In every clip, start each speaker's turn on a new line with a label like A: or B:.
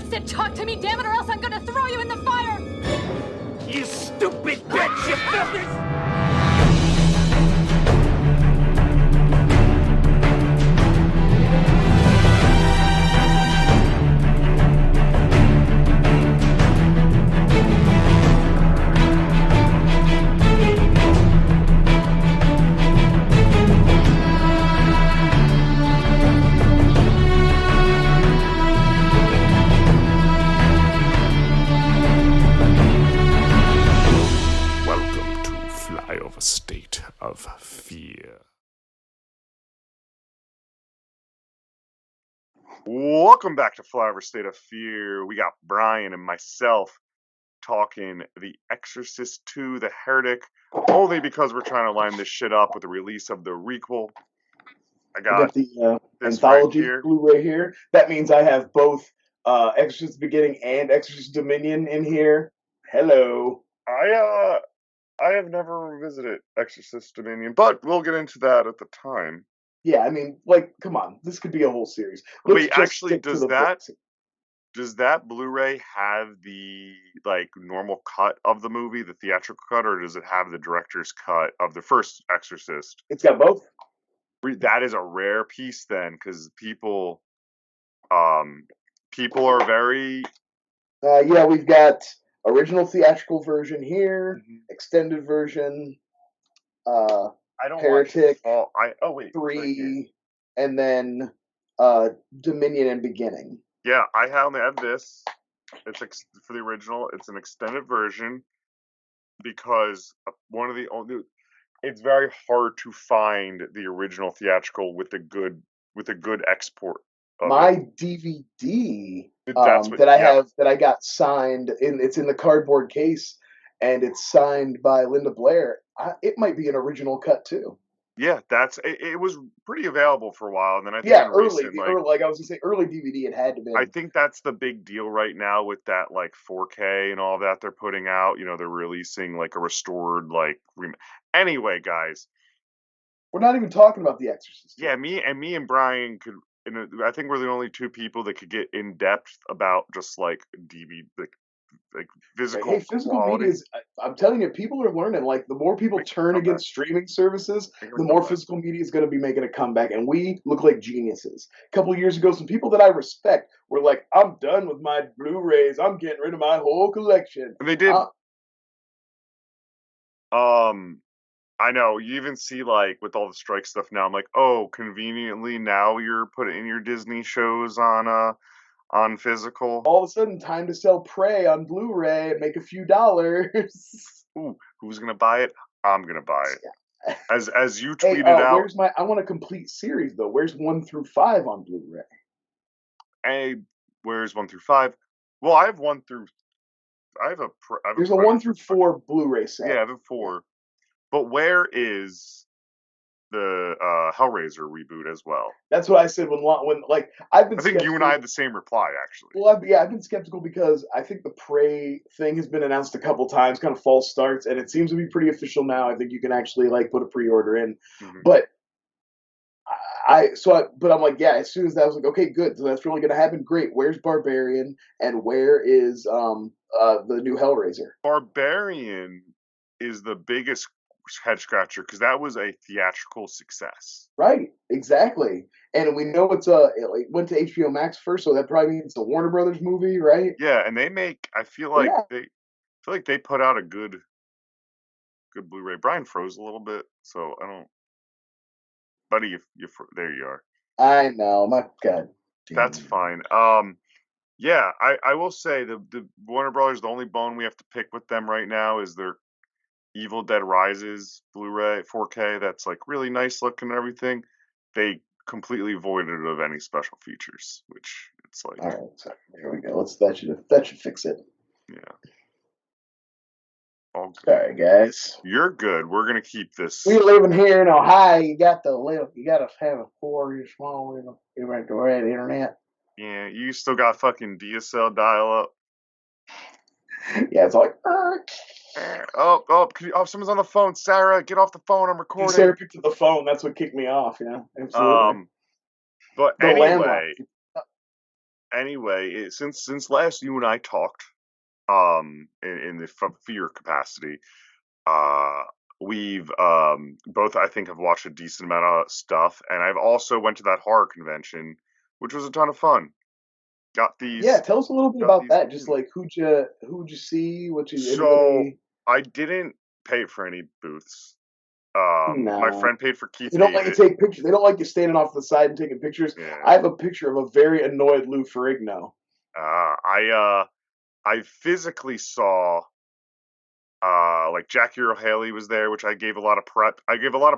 A: said talk to me, damn it, or else I'm gonna throw you in the fire!
B: You stupid bitch, you filthy... Flyover State of Fear. Welcome back to Flyover State of Fear. We got Brian and myself talking The Exorcist II, The Heretic, only because we're trying to line this shit up with the release of the requel. I got
C: the
B: this
C: anthology
B: right here.
C: Blu-ray here. That means I have both Exorcist Beginning and Exorcist Dominion in here. Hello.
B: I have never revisited Exorcist Dominion, but we'll get into that at the time.
C: Yeah, I mean, like, come on, this could be a whole series.
B: Wait, actually, does that Blu-ray have the normal cut of the movie, the theatrical cut, or does it have the director's cut of the first Exorcist?
C: It's got both.
B: That is a rare piece then, because people are very.
C: Yeah, we've got original theatrical version here, extended version.
B: I don't
C: Heretic.
B: wait,
C: 3, and then Dominion and Beginning.
B: Yeah, I have this. It's for the original. It's an extended version because one of the only. It's very hard to find the original theatrical with a good export.
C: My DVD that I got signed it's in the cardboard case, and it's signed by Linda Blair. It might be an original cut too.
B: Yeah, it was pretty available for a while, and then I think
C: early DVD it had to be.
B: I think that's the big deal right now with that 4K and all that they're putting out. You know, they're releasing a restored Anyway, guys,
C: we're not even talking about The Exorcist.
B: Yeah, me and Brian could. I think we're the only two people that could get in depth about just DVD, physical.
C: Hey, physical media is. I'm telling you, people are learning. The more people turn against streaming services, the more physical media is going to be making a comeback, and we look like geniuses. A couple of years ago, some people that I respect were like, "I'm done with my Blu-rays. I'm getting rid of my whole collection."
B: And they did. I know, you even see with all the strike stuff now, I'm like, oh, conveniently now you're putting your Disney shows on physical.
C: All of a sudden, time to sell Prey on Blu-ray and make a few dollars.
B: Ooh, who's gonna buy it? I'm gonna buy it. Yeah. As you tweeted
C: out. I want a complete series though. Where's 1 through 5 on Blu-ray?
B: Hey, where's 1 through 5? Well, I have 1 through.
C: There's a 1 through 4 Blu-ray set.
B: Yeah, I have 4. But where is the Hellraiser reboot as well?
C: That's what I said when I've been.
B: I think you and I had the same reply actually.
C: Well, I've been skeptical because I think the Prey thing has been announced a couple times, kind of false starts, and it seems to be pretty official now. I think you can actually put a pre-order in, but but I'm like, yeah. As soon as that, I was like, okay, good. So that's really going to happen. Great. Where's Barbarian and where is the new Hellraiser?
B: Barbarian is the biggest head scratcher because that was a theatrical success.
C: Right, exactly, and we know it went to HBO Max first, so that probably means it's a Warner Brothers movie, right?
B: Yeah, and they make. I feel like they put out a good Blu-ray. Brian froze a little bit, so I don't. Buddy, there you are.
C: I know, my God.
B: That's fine. Yeah, I will say the Warner Brothers. The only bone we have to pick with them right now is their Evil Dead Rises Blu-ray 4K. That's really nice looking and everything. They completely voided it of any special features, which it's
C: all right. So here we go. That should fix it.
B: Yeah.
C: All right, guys.
B: You're good. We're gonna keep this.
C: We living here in Ohio. You got to live. You got to have a 4 small. You got the red internet.
B: Yeah, you still got fucking DSL dial-up.
C: Yeah, it's like.
B: Oh! Someone's on the phone. Sarah, get off the phone. I'm recording.
C: Sarah picked up the phone. That's what kicked me off. Yeah, absolutely.
B: But anyway, since last you and I talked, in the fear capacity, uh, we've both I think have watched a decent amount of stuff, and I've also went to that horror convention, which was a ton of fun. Got
C: Yeah,
B: these
C: tell us a little bit
B: got
C: about
B: these
C: that. Just
B: movies.
C: like who'd you see? What you
B: So
C: anybody?
B: I didn't pay for any booths. My
C: No.
B: friend paid for Keith
C: They don't let you
B: David.
C: take pictures. They don't like you standing off the side and taking pictures. I
B: Yeah.
C: have a picture of a very annoyed Lou Ferrigno.
B: I physically saw like Jackie Earle Haley was there, which I gave a lot of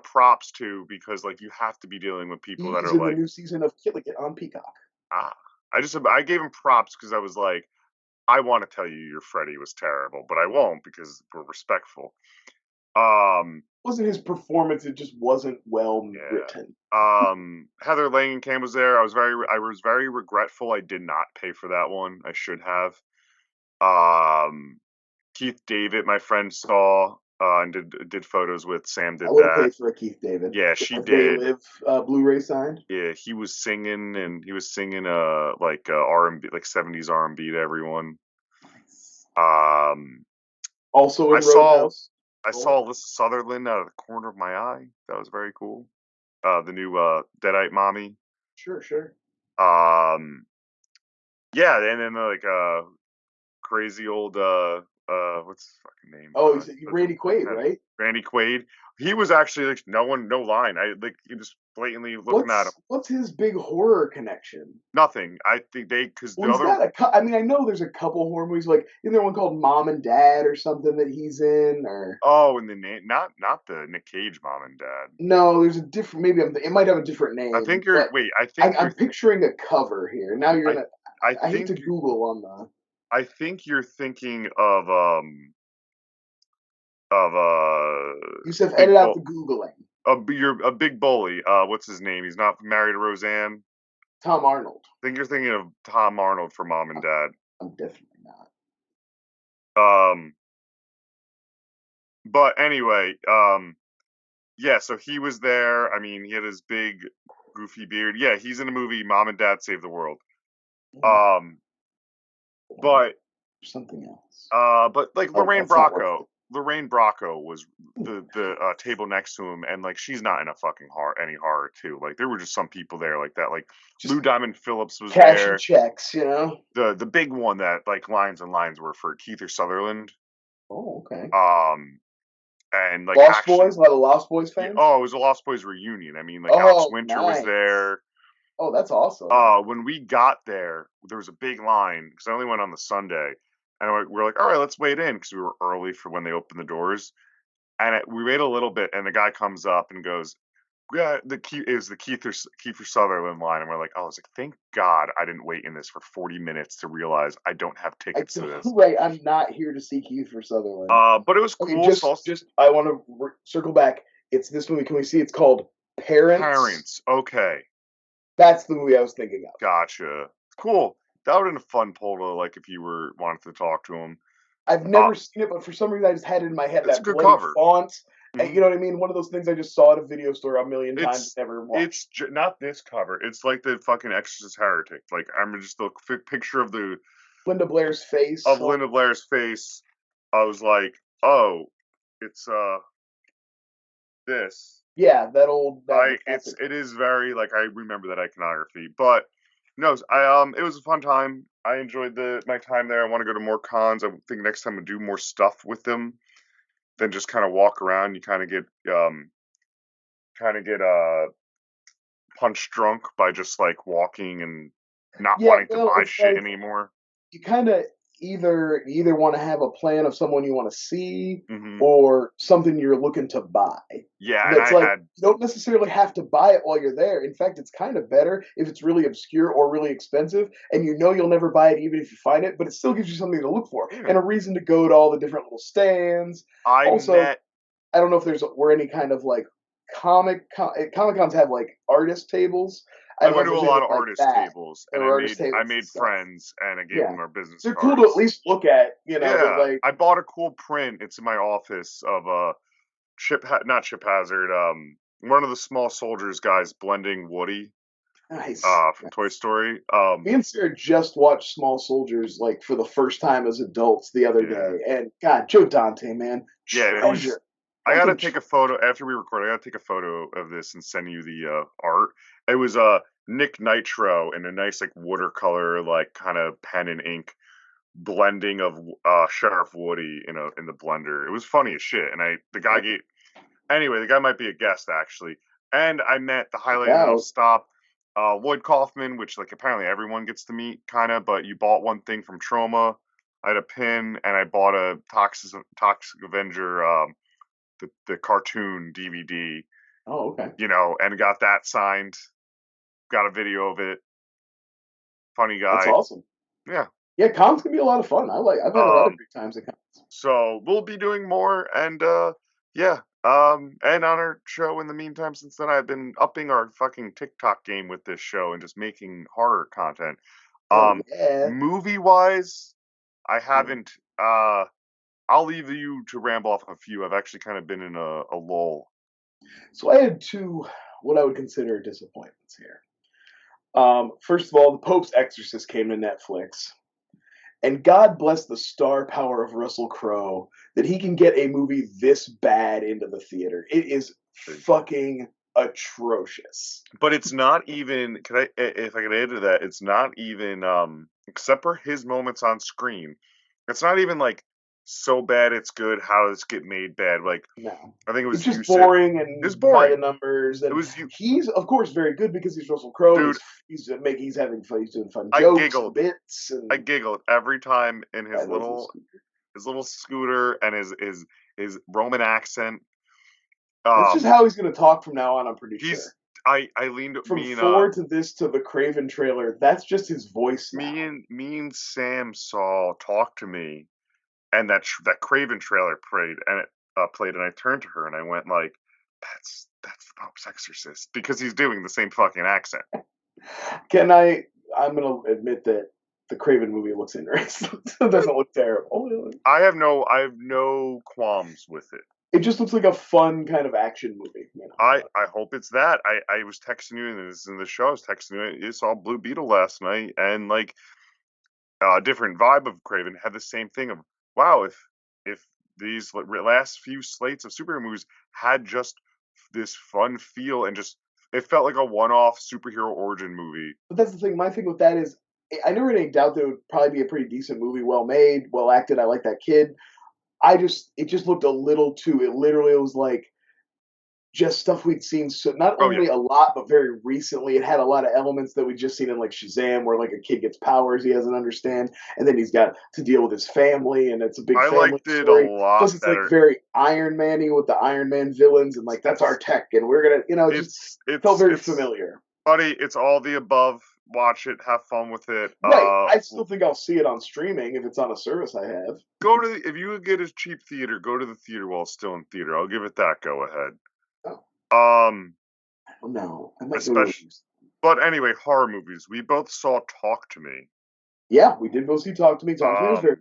B: props to because like you have to be dealing with people that
C: He's
B: are
C: in the
B: like
C: new season of Killing It on Peacock.
B: ah. I gave him props because I was like I want to tell you your Freddy was terrible, but I won't because we're respectful. Um,
C: It wasn't his performance; it just wasn't well
B: yeah.
C: written.
B: Heather Langenkamp was there. I was very regretful I did not pay for that one. I should have. Um, Keith David, my friend saw and did photos with. Sam
C: I
B: did
C: would have
B: that.
C: paid for a Keith David.
B: Yeah,
C: Get
B: she
C: my They
B: did.
C: Live Blu-ray signed.
B: Yeah, he was singing like R&B, like 70s R&B to everyone. Um,
C: Also
B: I
C: in
B: saw
C: Roadhouse.
B: I
C: Cool.
B: saw Alyssa Sutherland out of the corner of my eye. That was very cool. The new Deadite Mommy.
C: Sure, sure.
B: Um, yeah, and then like crazy old what's his fucking name?
C: Oh, he's
B: The
C: Randy Quaid, right?
B: Randy Quaid. He was actually like no line. I like he was blatantly looking at him.
C: What's his big horror connection?
B: Nothing. I think because
C: Well,
B: the
C: he's
B: other
C: got I mean, I know there's a couple horror movies. Like, isn't there one called Mom and Dad or something that he's in? Or
B: and the name not the Nick Cage mom and dad.
C: no, there's a different. Maybe it might have a different
B: I
C: name.
B: think you're
C: But
B: wait. I think
C: I'm
B: you're.
C: picturing a cover here. Now you're
B: I
C: gonna.
B: I
C: I hate
B: think
C: to Google on the.
B: I think you're thinking of
C: Yusuf, edit
B: Big
C: out
B: Bull.
C: the Googling.
B: You're a Big Bully. What's his name? He's not married to Roseanne.
C: Tom Arnold.
B: I think you're thinking of Tom Arnold for Mom and Dad.
C: I'm definitely not.
B: Um, but anyway, yeah. So he was there. I mean, he had his big goofy beard. Yeah, he's in the movie Mom and Dad Save the World. Um, but
C: Something else.
B: but like
C: Oh,
B: Lorraine
C: that's not worth
B: Bracco.
C: it.
B: Lorraine Bracco was the table next to him, and like she's not in a fucking any horror too. Like there were just some people there like that. Like
C: Just
B: Lou Diamond Phillips was
C: cashing
B: there.
C: checks, you know.
B: The big one that like lines and lines were for Keith or Sutherland.
C: Oh, okay.
B: And like
C: Lost
B: actually,
C: Boys, a lot of Lost Boys fans.
B: oh, it was a Lost Boys reunion. I mean, like Alex
C: Oh,
B: Winter was
C: nice.
B: there.
C: Oh, that's awesome.
B: When we got there, there was a big line because I only went on the Sunday, and we're like, all right, let's wait in because we were early for when they opened the doors. And we wait a little bit, and the guy comes up and goes, "Yeah, the key is the Kiefer Sutherland line." And we're like, "Oh," I was like, "Thank God I didn't wait in this for 40 minutes to realize I don't have tickets to this."
C: Right, I'm not here to see Kiefer Sutherland.
B: But it was
C: Okay,
B: cool.
C: just I want to circle back. It's this movie. Can we see? It's called Parents.
B: Parents, okay,
C: That's the movie I was thinking of.
B: gotcha, cool. That would have been a fun poll to like if you were wanted to talk to him.
C: I've never seen it, but for some reason I just had it in my head
B: It's a
C: that
B: good
C: bloody
B: cover.
C: font. And
B: Mhm.
C: you know what I mean? One of those things I just saw at a video store a million times, never watched.
B: Not this cover. It's like the fucking Exorcist Heretic. Like I'm just the picture of
C: Linda Blair's face.
B: Linda Blair's face. I was like, oh, it's this.
C: Yeah, that classic.
B: It is very like I remember that iconography, but no, it was a fun time. I enjoyed my time there. I want to go to more cons. I think next time I do more stuff with them than just kind of walk around. You kind of get punch drunk by just like walking and not
C: Yeah,
B: wanting to
C: well,
B: buy
C: it's
B: shit
C: like
B: anymore.
C: you kind of either want to have a plan of someone you want to see
B: Hmm.
C: or something you're looking to buy.
B: Yeah, and
C: That's
B: I
C: like
B: had
C: you don't necessarily have to buy it while you're there. In fact, it's kind of better if it's really obscure or really expensive and you know you'll never buy it even if you find it, but it still gives you something to look for
B: yeah,
C: and a reason to go to all the different little stands.
B: I
C: Also,
B: met
C: I don't know if were any kind of like Comic Cons have like artist tables. I
B: I
C: don't know
B: went
C: if
B: to a
C: there's
B: lot
C: anything
B: of
C: like
B: artist
C: that.
B: tables, and
C: There were artist
B: I
C: tables and
B: made
C: stuff.
B: friends, and I gave
C: Yeah,
B: them our business
C: they're cool to at
B: cards.
C: least look at, but
B: Yeah,
C: like,
B: I bought a cool print. It's in my office of not Chip Hazard. One of the small soldiers guys blending Woody.
C: Nice.
B: From Toy Story.
C: Me and Sarah just watched Small Soldiers like for the first time as adults the other
B: Yeah.
C: day, and God, Joe Dante, man,
B: Yeah, it was.
C: treasure.
B: I gotta
C: Fucking
B: take a photo after we record. I gotta take a photo of this and send you the art. It was Nick Nitro in a nice like watercolor, like kind of pen and ink blending of Sheriff Woody in the blender. It was funny as shit. And the guy might be a guest actually. And I met the highlight and I'll
C: out.
B: stop. Lloyd Kaufman, which like apparently everyone gets to meet, kind of. But you bought one thing from Troma. I had a pin, and I bought a Toxic Avenger, the cartoon DVD.
C: Oh, okay.
B: And got that signed. Got a video of it. Funny guy.
C: That's awesome.
B: Yeah.
C: Yeah, cons can be a lot of fun. I've had a lot of great times at cons.
B: So we'll be doing more, and yeah. And on our show in the meantime, since then, I've been upping our fucking TikTok game with this show and just making horror content.
C: Yeah.
B: Movie wise, I haven't. I'll leave you to ramble off a few. I've actually kind of been in a lull.
C: So I had two what I would consider disappointments here. First of all, the Pope's Exorcist came to Netflix. And God bless the star power of Russell Crowe that he can get a movie this bad into the theater. It is fucking atrocious.
B: But it's not even. If I could add to that, it's not even. Except for his moments on screen, it's not even like so bad it's good. How does it get made bad? Like,
C: No,
B: I think it was
C: it's just boring and
B: it's boring.
C: by the numbers. And
B: it was
C: he's of course very good because he's Russell Crowe.
B: Dude,
C: he's having fun. He's doing fun jokes, bits. And
B: I giggled every time in his little scooter and his Roman accent.
C: That's just how he's going to talk from now on. I'm pretty sure.
B: I leaned
C: from 4 to this to the Craven trailer. That's just his voice now.
B: Me and Sam saw Talk to Me, and that Craven trailer played, and I turned to her and I went like, "That's the Pope's Exorcist," because he's doing the same fucking accent.
C: I'm gonna admit that the Craven movie looks interesting. It doesn't look terrible.
B: I have no qualms with it.
C: It just looks like a fun kind of action movie.
B: I hope it's that. I was texting you, and this is in the show. I was texting you. I saw Blue Beetle last night, and like a different vibe of Craven had the same thing of wow. If these last few slates of superhero movies had just this fun feel and just it felt like a one-off superhero origin movie.
C: But that's the thing. My thing with that is, I never had any doubt that it would probably be a pretty decent movie, well made, well acted. I like that kid. It just looked a little too. It literally was like just stuff we'd seen. So not only a lot, but very recently. It had a lot of elements that we'd just seen in like Shazam, where like a kid gets powers he doesn't understand, and then he's got to deal with his family, and it's a big family
B: liked it
C: story.
B: a lot.
C: Plus, it's like very Iron Man-y with the Iron Man villains, and like that's our tech, and we're gonna, it felt very familiar.
B: Buddy, it's all the above. Watch it, have fun with it.
C: Right. I still think I'll see it on streaming if it's on a service I have.
B: If you get a cheap theater, go to the theater while it's still in theater. I'll give it that go ahead.
C: Oh. No.
B: But anyway, horror movies. We both saw Talk to Me.
C: Yeah, we did both see Talk to Me. Talk to Me was very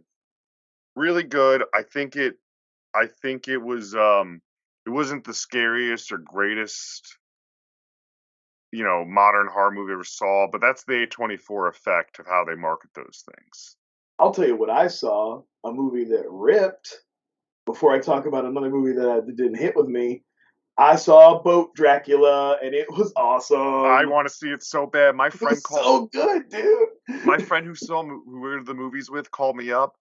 B: really good. I think it was it wasn't the scariest or greatest modern horror movie I ever saw, but that's the A24 effect of how they market those things.
C: I'll tell you what I saw, a movie that ripped. Before I talk about another movie that didn't hit with me, I saw Boat Dracula, and it was awesome.
B: I want to see it so bad. My friend
C: so good, dude.
B: My friend who we were to the movies with called me up,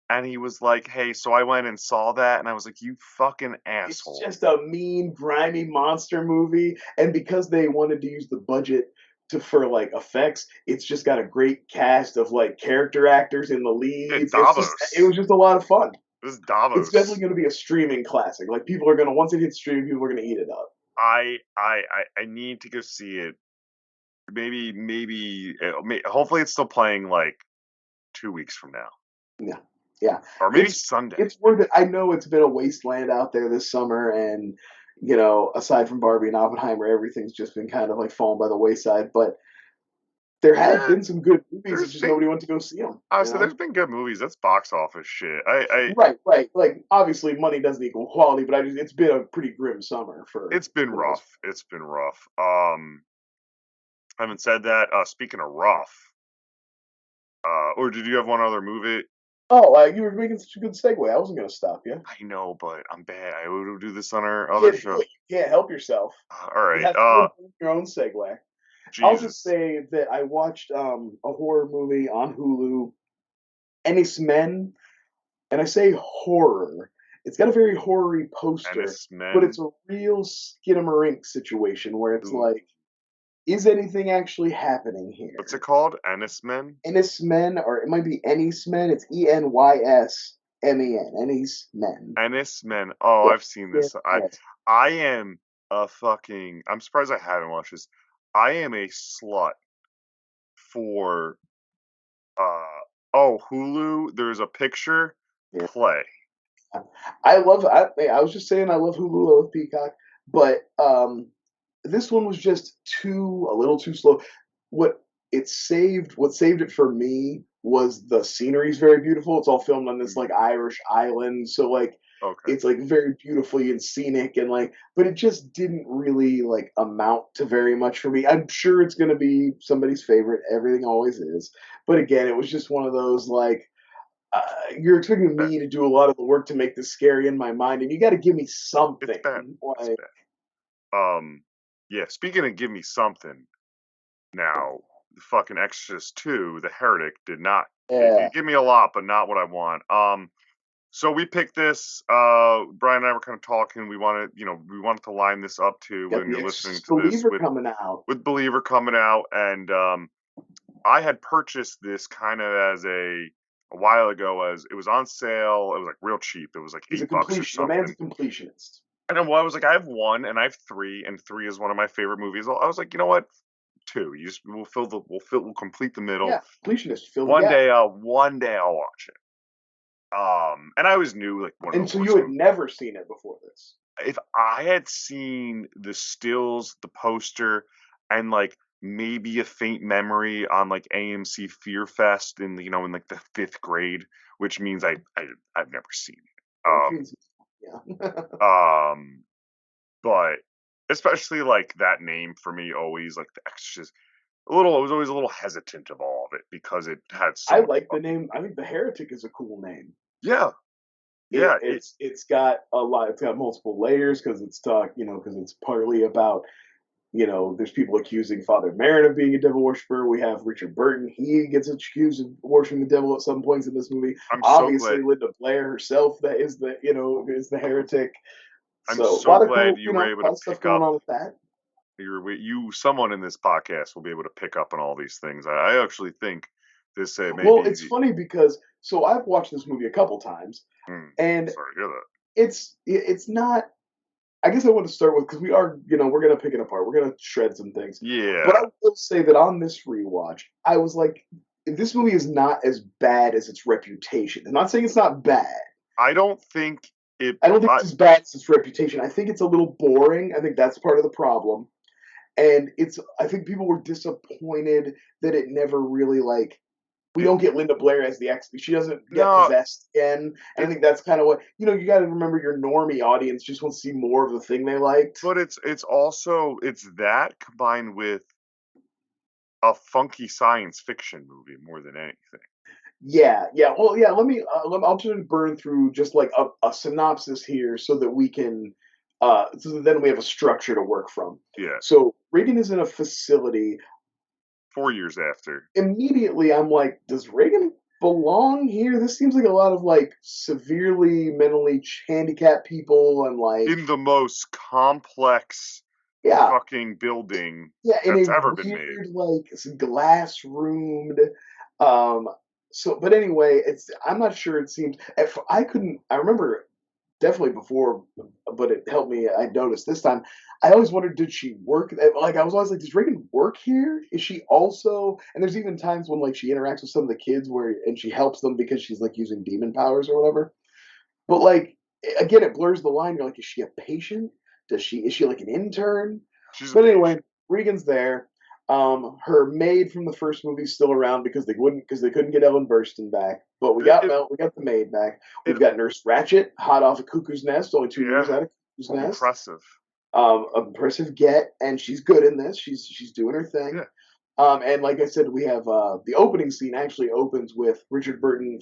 B: and he was like, "Hey, so I went and saw that," and I was like, "You fucking asshole!"
C: It's just a mean, grimy monster movie, and because they wanted to use the budget for like effects, it's just got a great cast of like character actors in the leads. It was just a lot of fun.
B: This is Davos.
C: It's definitely going to be a streaming classic. Like people are going to once it hits streaming, people are going to eat it up.
B: I need to go see it. Maybe hopefully it's still playing like 2 weeks from now.
C: Yeah.
B: Or maybe Sunday.
C: It's worth it. I know it's been a wasteland out there this summer, and aside from Barbie and Oppenheimer, everything's just been kind of like falling by the wayside. But there have been some good movies. It's just nobody went to go see them.
B: So there's been good movies. That's box office shit.
C: Right. Like obviously, money doesn't equal quality, but it's been a pretty grim summer for.
B: It's been rough. It's been rough. Having said that, speaking of rough, or did you have one other movie?
C: Oh, you were making such a good segue. I wasn't going to stop you.
B: I know, but I'm bad. I would do this on our
C: You
B: other
C: can't do
B: show.
C: it. You can't help yourself.
B: All
C: You
B: right.
C: have to do your own segue. I'll just
B: Jesus.
C: say that I watched a horror movie on Hulu, Ennis Men, and I say horror. It's got a very horror-y poster,
B: Ennis
C: but it's
B: Men.
C: a real skinamarink situation where it's
B: Ooh.
C: like, is anything actually happening
B: What's it
C: here?
B: called? Ennis Men?
C: Ennis Men, or it might be Ennis Men. It's Enysmen. Ennis Men.
B: Ennis Men. Oh,
C: Yeah.
B: I've seen
C: Yeah.
B: this. I am a fucking. I'm surprised I haven't watched this. I am a slut for Hulu. There's a picture.
C: Yeah.
B: Play.
C: I was just saying I love Hulu, I love Peacock, but this one was just a little too slow. What saved it for me was the scenery's very beautiful. It's all filmed on this like Irish island, so like
B: Okay.
C: it's like very beautifully and scenic and like, but it just didn't really like amount to very much for me. I'm sure it's gonna be somebody's favorite. Everything always is, but again, it was just one of those like uh, you're expecting
B: Bad.
C: me to do a lot of the work to make this scary in my mind, and you got to give me
B: It's
C: something.
B: bad. It's
C: Like,
B: bad. Yeah. Speaking of give me something. Now, the fucking Exorcist II, the Heretic, did not.
C: yeah,
B: It gave me a lot, but not what I want. So we picked this. Brian and I were kind of talking. We wanted to line this up to
C: got
B: when
C: the
B: you're listening
C: Exorcist
B: to this
C: Believer coming out.
B: with Believer coming out, and I had purchased this kind of as a while ago as it was on sale. It was like real cheap. It was like
C: He's a
B: $8 or
C: completion. The man's a
B: something.
C: completionist.
B: And then, well, I was like, I have one and I have three, and three is one of my favorite movies. I was like, you know what? Two. We'll complete the middle.
C: Yeah, completionist. Fill the gap.
B: One day I'll watch it. And I always knew like one of
C: And
B: the
C: so
B: worst
C: you had
B: movies.
C: never seen it before this.
B: If I had seen the stills, the poster, and like maybe a faint memory on like AMC Fear Fest in like the fifth grade, which means I've never seen it.
C: Yeah, which means, yeah.
B: Um, but especially like that name for me always like the Exorcist. I was always a little hesitant of all of it because it had so
C: I
B: much.
C: like the name. I think the Heretic is a cool name.
B: Yeah, yeah.
C: It's got a lot. It's got multiple layers because because it's partly about there's people accusing Father Merrin of being a devil worshiper. We have Richard Burton. He gets accused of worshiping the devil at some points in this movie.
B: I'm so
C: Obviously,
B: glad.
C: Linda Blair herself that is the heretic.
B: I'm
C: So a
B: so
C: lot of
B: glad
C: cool,
B: you were able
C: a lot
B: to
C: of stuff
B: pick
C: going
B: up.
C: on with that.
B: Someone in this podcast will be able to pick up on all these things. I actually think this
C: Well,
B: maybe.
C: it's funny because I've watched this movie a couple times, and
B: Sorry to hear that.
C: it's not. I guess I want to start with because we are, we're gonna pick it apart. We're gonna shred some things. But I
B: Yeah,
C: will say that on this rewatch, I was like, this movie is not as bad as its reputation. I'm not saying it's not bad.
B: I don't think it.
C: I don't think it's as bad as its reputation. I think it's a little boring. I think that's part of the problem. And I think people were disappointed that it never really like we
B: It
C: don't get Linda Blair as the ex. She doesn't get
B: no.
C: possessed again. And I
B: It
C: think that's kind of what you got to remember. Your normie audience just wants to see more of the thing they liked.
B: but it's also it's that combined with a funky science fiction movie more than anything.
C: Yeah, yeah. Well, yeah. I'll just burn through just like a synopsis here, so that we can, so that then we have a structure to work from.
B: Yeah,
C: So Reagan is in a facility.
B: 4 years after.
C: Immediately, I'm like, does Reagan belong here? This seems like a lot of like severely mentally handicapped people, and like,
B: In the most complex
C: yeah,
B: fucking building
C: yeah, in a
B: that's ever been made.
C: weird like glass roomed. Um, but anyway, I'm not sure. It seems I couldn't. I remember definitely before, but it helped me. I noticed this time. I always wondered, did she work? Like, I was always like, does Reagan work here? Is she also? And there's even times when like she interacts with some of the kids and she helps them because she's like using demon powers or whatever. But like again, it blurs the line. You're like, is she a patient? Is she like an intern?
B: She's a
C: But anyway,
B: patient.
C: Regan's there. Her maid from the first movie's still around because they couldn't get Ellen Burstyn back. But we
B: It,
C: got
B: it,
C: Mel, we got the maid back.
B: it
C: We've got Nurse Ratchet, hot off a cuckoo's nest, only 2 years
B: yeah,
C: out of cuckoo's nest.
B: impressive.
C: Impressive get, and she's good in this. She's doing her thing.
B: Yeah,
C: And like I said, we have the opening scene actually opens with Richard Burton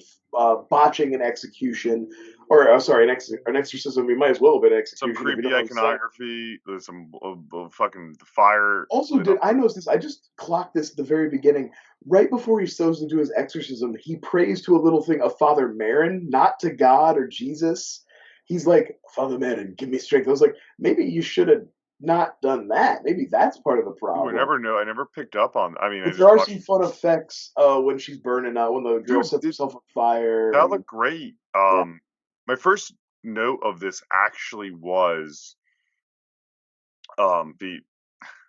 C: botching an execution, or sorry, an exorcism. We might as well have been
B: Some
C: execution if you
B: creepy
C: don't know what I'm saying.
B: iconography. There's some fucking fire.
C: Also, I noticed this? I just clocked this at the very beginning. Right before he goes into his exorcism, he prays to a little thing of Father Marin, not to God or Jesus. He's like, Father Marin, give me strength. I was like, maybe you should have not done that. Maybe that's part of the
B: Ooh, I
C: problem.
B: never know. I never picked up on. I mean, I
C: But there
B: just
C: are
B: watched.
C: some fun effects when she's burning out, when the girl
B: Dude,
C: sets herself on fire.
B: that
C: And
B: looked great.
C: yeah,
B: My first note of this actually was the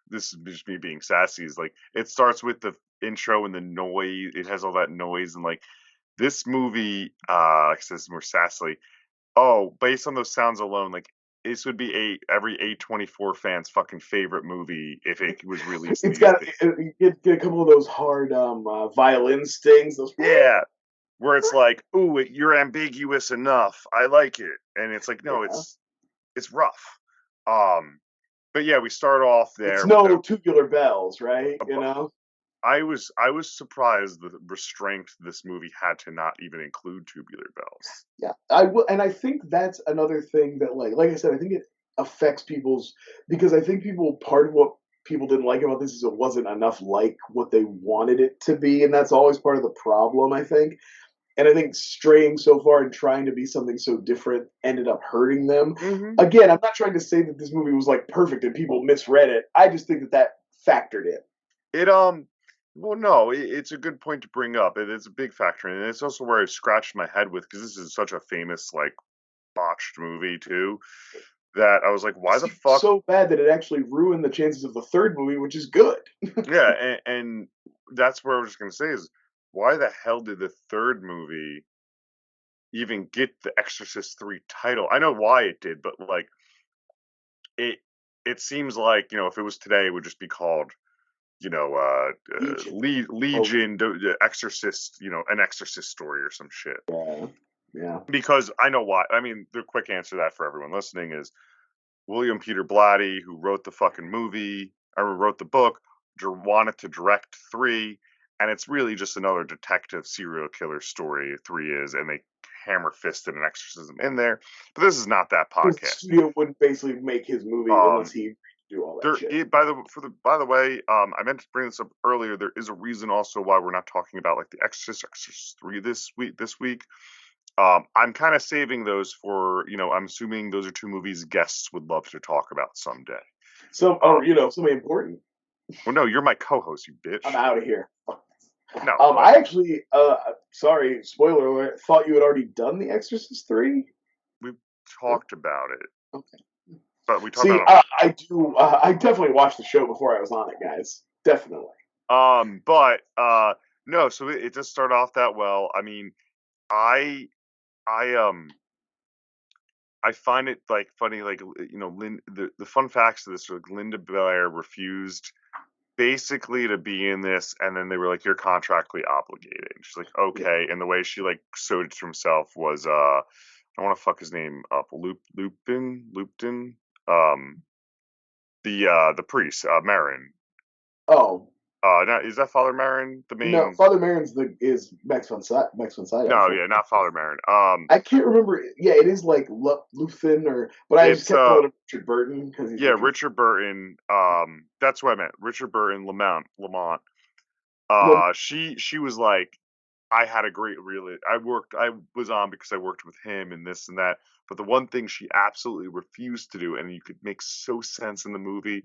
B: this is just me being sassy, is like it starts with the intro and the noise. It has all that noise, and like this movie says more sassily. Oh, based on those sounds alone, like this would be every A24 fan's fucking favorite movie if it was released
C: it's
B: these
C: got
B: days.
C: get a couple of those hard violin stings. Those
B: Yeah, where it's like, ooh, you're ambiguous enough. I like it, and it's like, no,
C: yeah.
B: it's rough. Um, but yeah, we start off
C: It's
B: there with
C: no tubular bells, right? You know.
B: I was surprised the restraint this movie had to not even include tubular bells.
C: Yeah, I will, and I think that's another thing that, like I said, I think it affects people's because I think people part of what people didn't like about this is it wasn't enough like what they wanted it to be, and that's always part of the problem, I think. And I think straying so far and trying to be something so different ended up hurting them.
B: Hmm.
C: Again, I'm not trying to say that this movie was like perfect and people misread it. I just think that that factored in.
B: It well, no, it's a good point to bring up. It is a big factor, and it's also where I scratched my head with because this is such a famous like botched movie too. That I was like, why
C: It's
B: the fuck?
C: so bad that it actually ruined the chances of the third movie, which is good.
B: Yeah, and that's where I was just gonna say is why the hell did the third movie even get the Exorcist III title? I know why it did, but like it it seems like, if it was today, it would just be called,
C: Legion. Oh,
B: Legion, Exorcist, an Exorcist story or some shit.
C: yeah. Yeah.
B: Because I know why. I mean, the quick answer to that for everyone listening is William Peter Blatty, who wrote the fucking movie, or wrote the book, wanted to direct three, and it's really just another detective serial killer story. Three is, and they hammer fisted an exorcism in there. But this is not that
C: Because the
B: podcast.
C: studio wouldn't basically make his movie unless
B: Um,
C: he do all that
B: there,
C: shit.
B: by the way, I meant to bring this up earlier. There is a reason also why we're not talking about like the Exorcist three this week. I'm kind of saving those for, I'm assuming those are two movies guests would love to talk about someday.
C: So, or something important.
B: Well, no, you're my co-host, you
C: I'm
B: bitch.
C: out of here.
B: No,
C: I actually, sorry, spoiler alert, thought you had already done The Exorcist 3.
B: we talked about it,
C: Okay.
B: but we talked
C: See,
B: about it
C: I definitely watched the show before I was on it, guys. Definitely.
B: but no, so it just started off that well. I mean, I, I, I find it like funny, like the fun facts of this are like Linda Blair refused basically to be in this, and then they were like, "You're contractually obligated." She's like,
C: Yeah.
B: "Okay," and the way she like sewed it to himself was, I want to fuck his name up, Lupton, um, the priest, Marin.
C: Oh,
B: Now, is that Father Marin the
C: no,
B: main?
C: Father Marin's is Max von Sydow.
B: No, yeah, not Father Marin.
C: I can't remember. Yeah, it is like Luthen but I just
B: It's
C: kept calling him Richard Burton because he's
B: yeah,
C: Richard.
B: Richard Burton. That's what I meant. Richard Burton, Lamont.
C: Well,
B: She was like, I had a great I was on because I worked with him and this and that. But the one thing she absolutely refused to do, and you could make so sense in the movie,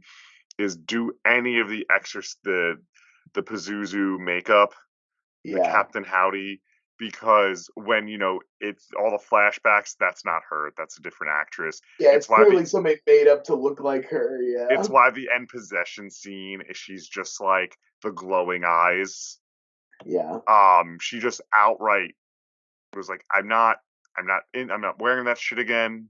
B: is do any of the the Pazuzu makeup, the
C: yeah,
B: Captain Howdy, because when it's all the flashbacks, that's not her, that's a different actress.
C: yeah.
B: It's
C: It's
B: why
C: clearly somebody made up to look like her.
B: it's
C: Yeah,
B: why the end possession scene is she's just like the glowing eyes.
C: yeah.
B: She just outright was like, I'm not wearing that shit again.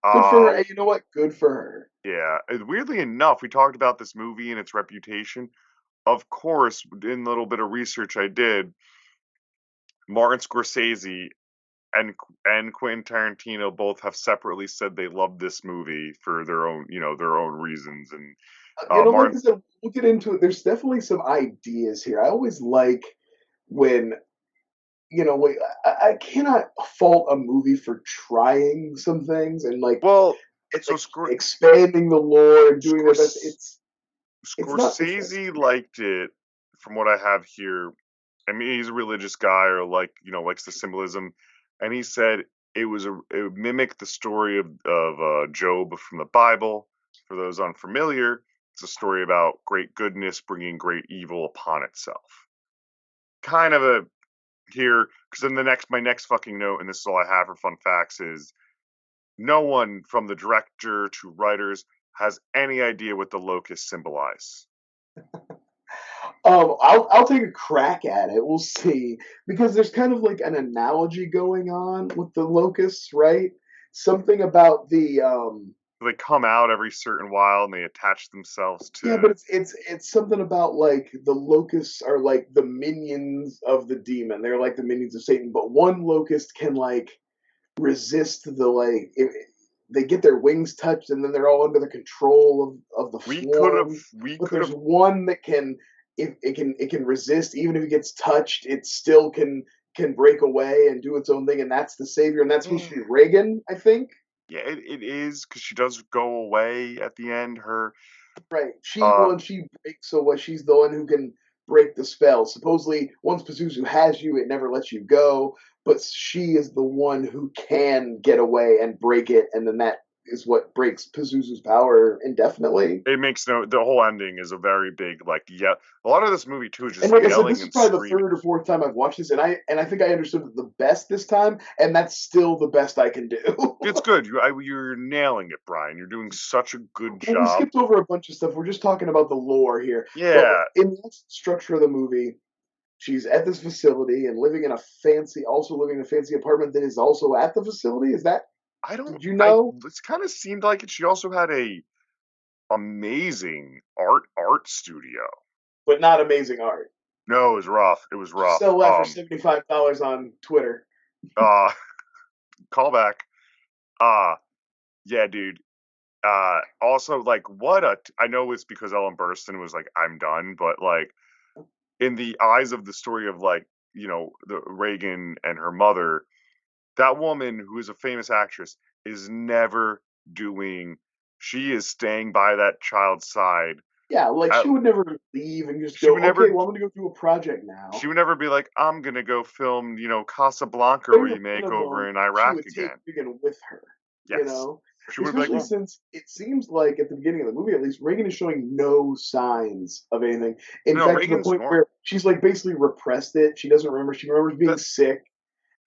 C: Good for her.
B: Um,
C: Hey, you know what? Good for her.
B: yeah. Weirdly enough, we talked about this movie and its reputation. Of course, in a little bit of research I did, Martin Scorsese and Quentin Tarantino both have separately said they love this movie for their own reasons, and
C: Like
B: Martin.
C: I said, we'll get into it. There's definitely some ideas here. I always like when like, I cannot fault a movie for trying some things and
B: Well, so
C: like expanding the lore and doing their best. It's not.
B: Scorsese liked it, from what I have here. I mean, he's a religious guy, or likes the symbolism, and he said it mimicked the story of Job from the Bible. For those unfamiliar, it's a story about great goodness bringing great evil upon itself. Kind of a here, because then my next fucking note, and this is all I have for fun facts, is no one from the director to writers has any idea what the locusts symbolize.
C: I'll take a crack at it. We'll see, because there's kind of like an analogy going on with the locusts, right? Something about the
B: They come out every certain while and they attach themselves to.
C: Yeah, but it's something about like the locusts are like the minions of the demon. They're like the minions of Satan, but one locust can like resist the they get their wings touched and then they're all under the control of the swarm. But there's one that can it can resist even if it gets touched, it still can break away and do its own thing, and that's the savior, and that's supposed to be Reagan, I think.
B: Yeah, it is, because she does go away at the end.
C: Right. She breaks, so she's the one who can break the spell. Supposedly, once Pazuzu has you, it never lets you go. But she is the one who can get away and break it, and then that is what breaks Pazuzu's power indefinitely.
B: It makes the whole ending is a very big a lot of this movie too is just
C: and like I said,
B: yelling
C: this is
B: and
C: probably
B: screaming.
C: The third or fourth time I've watched this, and I think I understood it the best this time, and that's still the best I can do.
B: It's good. You're nailing it, Brian. You're doing such a good
C: Well, we
B: job.
C: skipped over a bunch of stuff. We're just talking about the lore here.
B: Yeah.
C: But in the structure of the movie, she's at this facility and living in a fancy apartment that is also at the facility. Is that? Did you know?
B: It's kind of seemed like it. She also had a amazing art studio,
C: but not amazing art.
B: No, it was rough. It was rough.
C: Sell that for $75 on Twitter.
B: Call back. Yeah, dude. Also, like, I know it's because Ellen Burstyn was like, I'm done, but like, in the eyes of the story of like, the Reagan and her mother, that woman who is a famous actress is never she is staying by that child's side.
C: Yeah, like she would never leave and just go, okay, well, I'm going to go do a project now.
B: She would never be like, I'm going to go film, Casablanca remake over in Iraq again.
C: She would take Reagan with her,
B: yes.
C: She would especially since it seems like at the beginning of the movie, at least, Reagan is showing no signs of anything. In fact, to the point where she's like basically repressed it. She doesn't remember. She remembers being sick,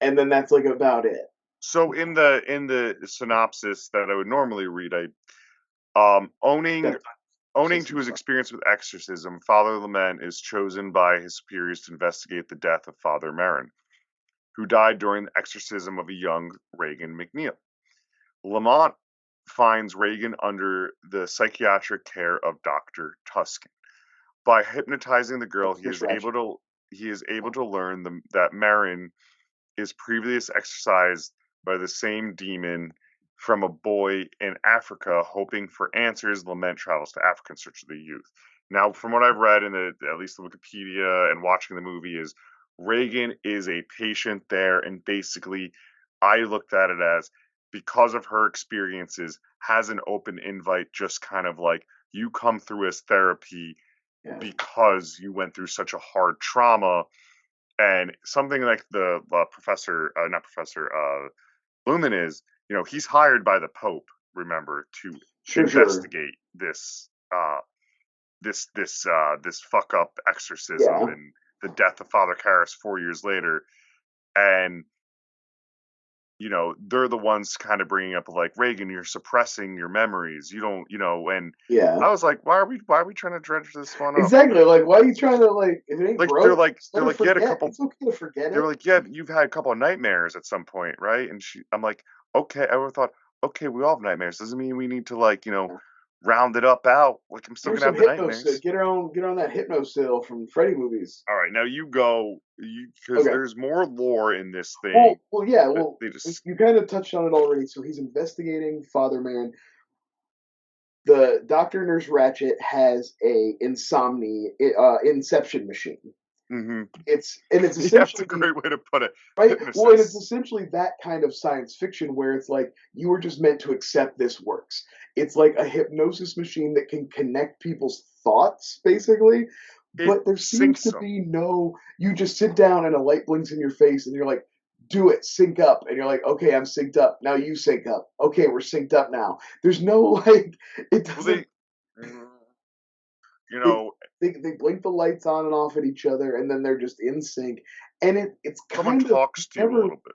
C: and then that's like about it.
B: So in the synopsis that I would normally read, owning to his experience with exorcism, Father Lament is chosen by his superiors to investigate the death of Father Marin, who died during the exorcism of a young Reagan McNeil. Lamont finds Reagan under the psychiatric care of Dr. Tuscan. By hypnotizing the girl, he is able to learn that Marin is previously exorcised by the same demon from a boy in Africa. Hoping for answers, Lament travels to Africa in search of the youth. Now, from what I've read in at least the Wikipedia and watching the movie, is Reagan is a patient there, and basically I looked at it as, because of her experiences, has an open invite, just kind of like, you come through as therapy because you went through such a hard trauma. And something like the Lumen is, he's hired by the Pope, remember, to investigate this fuck up exorcism and the death of Father Karras 4 years later. And they're the ones kind of bringing up like, Reagan, you're suppressing your memories. You don't, and I was like, why are we trying to dredge this one up?
C: Exactly. Like, why are you trying to if it ain't broke?
B: They're like, you had a couple.
C: It's okay to forget it.
B: They're like, yeah, you've had a couple of nightmares at some point, right? And I'm like, okay. I would have thought, okay, we all have nightmares. Doesn't mean we need to round it up out. Like, I'm still gonna have the nightmares.
C: Get on that hypnosil from Freddy movies.
B: All right, now you go, because there's more lore in this thing.
C: Well, yeah. Well, you kind of touched on it already. So he's investigating Father Marin. The Doctor Nurse Ratchet has a inception machine.
B: Mm-hmm.
C: It's
B: Yeah, that's
C: essentially
B: a great way to put it.
C: right. Well, and it's
B: Hypnosis.
C: essentially that kind of science fiction where it's like you were just meant to accept this works. It's like a hypnosis machine that can connect people's thoughts, basically.
B: It
C: But there seems
B: syncs
C: to
B: them.
C: be no. You just sit down and a light blinks in your face, and you're like, "Do it, sync up," and you're like, "Okay, I'm synced up. Now you sync up. Okay, we're synced up now." There's no like. It
B: Well,
C: doesn't.
B: you
C: They
B: know,
C: they blink the lights on and off at each other, and then they're just in sync. And it's
B: someone
C: kind of
B: talks to you a
C: never
B: little bit.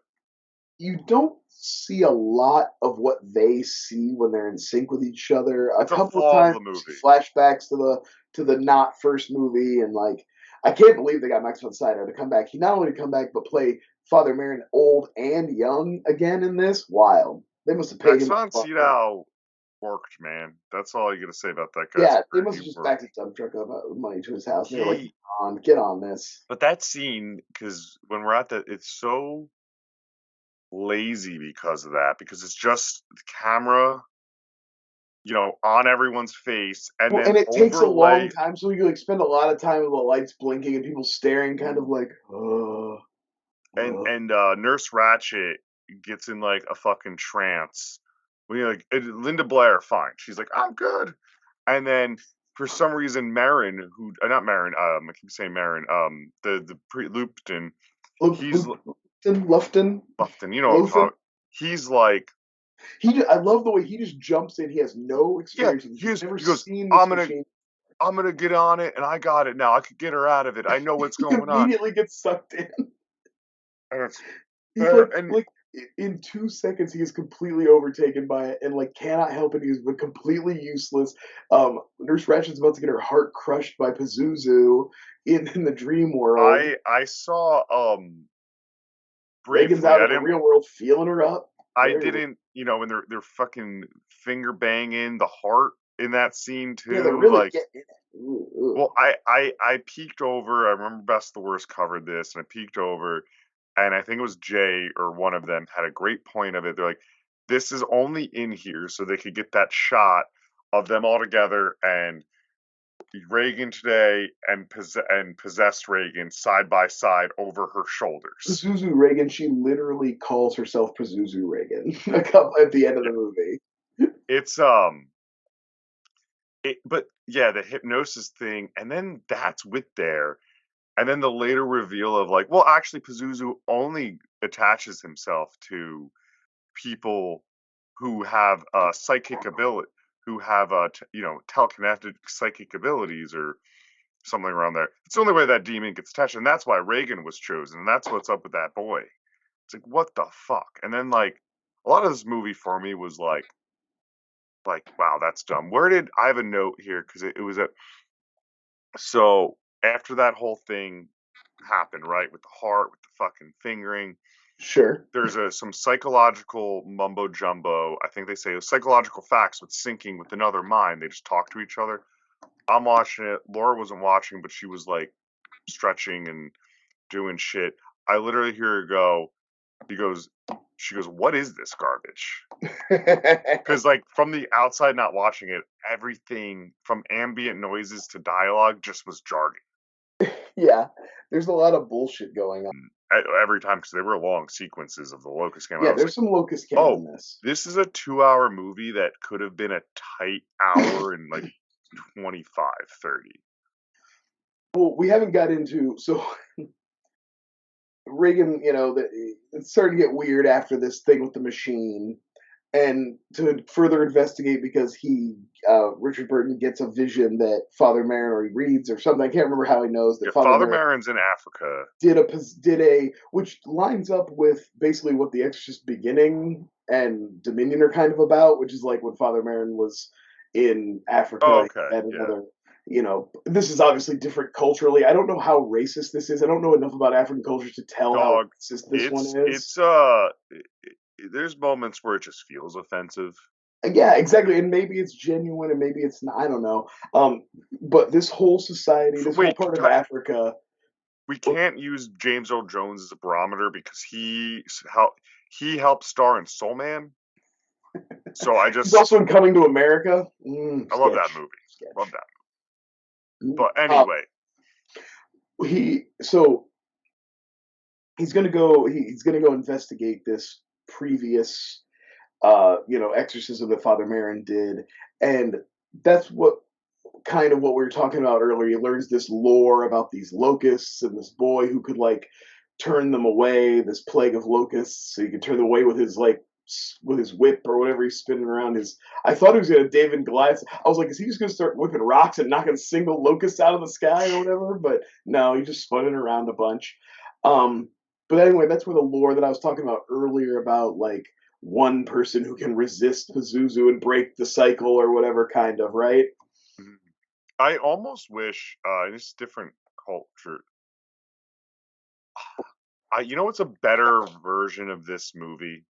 C: you don't see a lot of what they see when they're in sync with each other. A
B: It's a
C: couple of
B: flaw of
C: times,
B: the movie.
C: flashbacks to the not first movie, and like I can't believe they got Max von Sydow to come back. He not only come back but play Father Merrin old and young again in this. Wild. They must have paid
B: Max
C: him a
B: von
C: fuck ton.
B: Sydow worked, man. That's all you gotta say about that guy's
C: Yeah, they
B: career.
C: must
B: He
C: have just
B: worked.
C: backed a dump truck up money to his house, and they were like,
B: He,
C: Get on this."
B: but that scene, because when we're at that, it's so lazy because of that. Because it's just the camera, on everyone's face, and
C: Well,
B: then
C: and it takes a long
B: overlay,
C: time, so you like spend a lot of time with the lights blinking and people staring, kind of like,
B: and Nurse Ratchet gets in like a fucking trance. When you're like Linda Blair, fine, she's like, I'm good, and then for some reason Marin, who not Marin, I keep saying Marin, the pre Lupton, he's
C: Lufton,
B: Lufton, you know what I'm
C: Lothan.
B: talking. He's like,
C: I love the way he just jumps in. He has no
B: yeah,
C: experience. He's never
B: he goes,
C: seen
B: I'm
C: this
B: gonna
C: machine.
B: I'm gonna get on it, and I got it now. I could get her out of it. I know what's
C: He
B: going on.
C: immediately gets sucked in.
B: And it's
C: He's
B: there, and
C: like in 2 seconds he is completely overtaken by it and like cannot help it. He's completely useless. Nurse Ratchet's about to get her heart crushed by Pazuzu in the dream world.
B: I saw
C: Reagan's
B: briefly.
C: out
B: I
C: in the
B: didn't.
C: real world feeling her up.
B: I
C: Very weird.
B: didn't. When they're fucking finger banging the heart in that scene
C: Yeah, they're
B: too.
C: really
B: Like,
C: getting it. Ooh,
B: well, I peeked over. I remember Best the Worst covered this, and I peeked over, and I think it was Jay or one of them had a great point of it. They're like, this is only in here so they could get that shot of them all together and Reagan today and possessed Reagan side by side over her shoulders.
C: Pazuzu Reagan, she literally calls herself Pazuzu Reagan a couple at the end of
B: Yeah,
C: the movie.
B: it's but yeah, the hypnosis thing, and then that's with there, and then the later reveal of like, well, actually, Pazuzu only attaches himself to people who have psychic ability, who have telekinetic psychic abilities or something around there. It's the only way that demon gets attached, and that's why Reagan was chosen, and that's what's up with that boy. It's like, what the fuck? And then like a lot of this movie for me was like wow, that's dumb. Where did I have a note here because it was a so after that whole thing happened, right, with the heart, with the fucking fingering,
C: Sure.
B: there's some psychological mumbo jumbo. I think they say psychological facts with syncing with another mind. They just talk to each other. I'm watching it. Laura wasn't watching, but she was like stretching and doing shit. I literally hear her go. He goes. She goes, "What is this garbage?" Because like from the outside, not watching it, everything from ambient noises to dialogue just was jargon.
C: Yeah, there's a lot of bullshit going on.
B: Every time because they were long sequences of the locust camera.
C: Yeah,
B: I was
C: there's
B: like,
C: some locust cam
B: oh,
C: in this.
B: this is a 2-hour movie that could have been a tight hour and like 25, 30.
C: Well, we haven't got into so Reagan. It's starting to get weird after this thing with the machine, and to further investigate because Richard Burton gets a vision that Father Marin or he reads or something. I can't remember how he knows
B: Yeah,
C: that Father
B: Father
C: Marin
B: Marin's in Africa.
C: did a which lines up with basically what the Exorcist beginning and Dominion are kind of about, which is like when Father Marin was in
B: Oh,
C: Africa.
B: okay,
C: He had
B: yeah.
C: another, this is obviously different culturally. I don't know how racist this is. I don't know enough about African cultures to tell how
B: Dog,
C: racist this one is.
B: it's there's moments where it just feels offensive.
C: Yeah, exactly. And maybe it's genuine and maybe it's not. I don't know. But this whole society, this whole
B: Wait,
C: part of Africa.
B: we can't use James Earl Jones as a barometer because he helped star in Soul Man. So I
C: He's
B: just
C: also in Coming to America.
B: I love that
C: Sketch.
B: movie. Love
C: Sketch.
B: that. But anyway,
C: So he's gonna go. He's gonna go investigate this previous, exorcism that Father Marin did, and that's what kind of what we were talking about earlier. He learns this lore about these locusts and this boy who could like turn them away. This plague of locusts, so he could turn them away with his with his whip or whatever he's spinning around his. I thought he was gonna David and Goliath. I was like, is he just gonna start whipping rocks and knocking single locusts out of the sky or whatever? But no, he just spun it around a bunch. Um, but anyway, that's where the lore that I was talking about earlier about like one person who can resist Pazuzu and break the cycle or whatever kind of, right?
B: I almost wish in this different culture. You know what's a better version of this movie?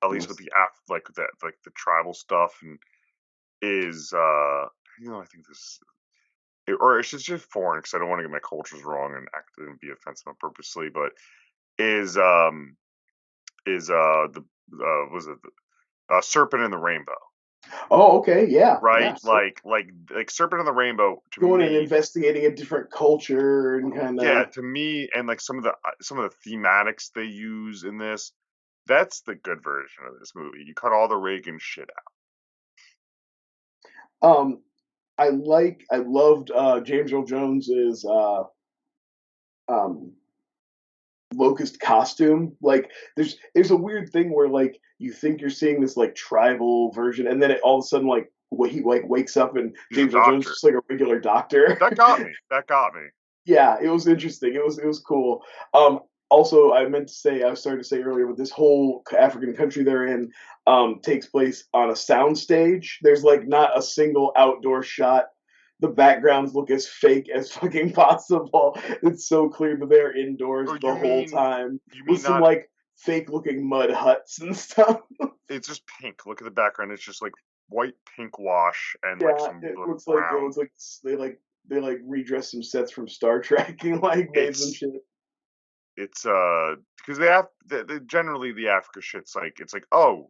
B: At least with the the tribal stuff and is I think this or it's just foreign because I don't want to get my cultures wrong and act and be offensive purposely, but is the was it Serpent in the Rainbow,
C: Oh, okay, yeah,
B: right?
C: yeah. So
B: Like Serpent in the Rainbow to
C: going and
B: me,
C: investigating a different culture and kind
B: yeah,
C: of.
B: to me, and like some of the thematics they use in this, that's the good version of this movie. You cut all the Reagan shit
C: Um, I loved James Earl Jones's um locust costume. Like there's a weird thing where like you think you're seeing this like tribal version, and then all of a sudden like he like wakes up and
B: He's a
C: James Earl Jones is
B: doctor.
C: just like a regular doctor.
B: That got me. That got me.
C: Yeah, it was interesting. It was cool. Also, I meant to say, I was starting to say earlier, but this whole African country they're in takes place on a sound stage. There's like not a single outdoor shot. The backgrounds look as fake as fucking possible. It's so clear that they're indoors
B: Oh,
C: the whole time
B: you
C: with
B: mean
C: some
B: not?
C: like fake looking mud huts and stuff.
B: It's just pink. Look at the background. It's just like white pink wash and like
C: Yeah,
B: some
C: it
B: like,
C: looks like it
B: brown.
C: was like they like redressed some sets from Star Trek and like made some
B: It's
C: shit.
B: it's because they have generally the Africa shit's like it's like, oh,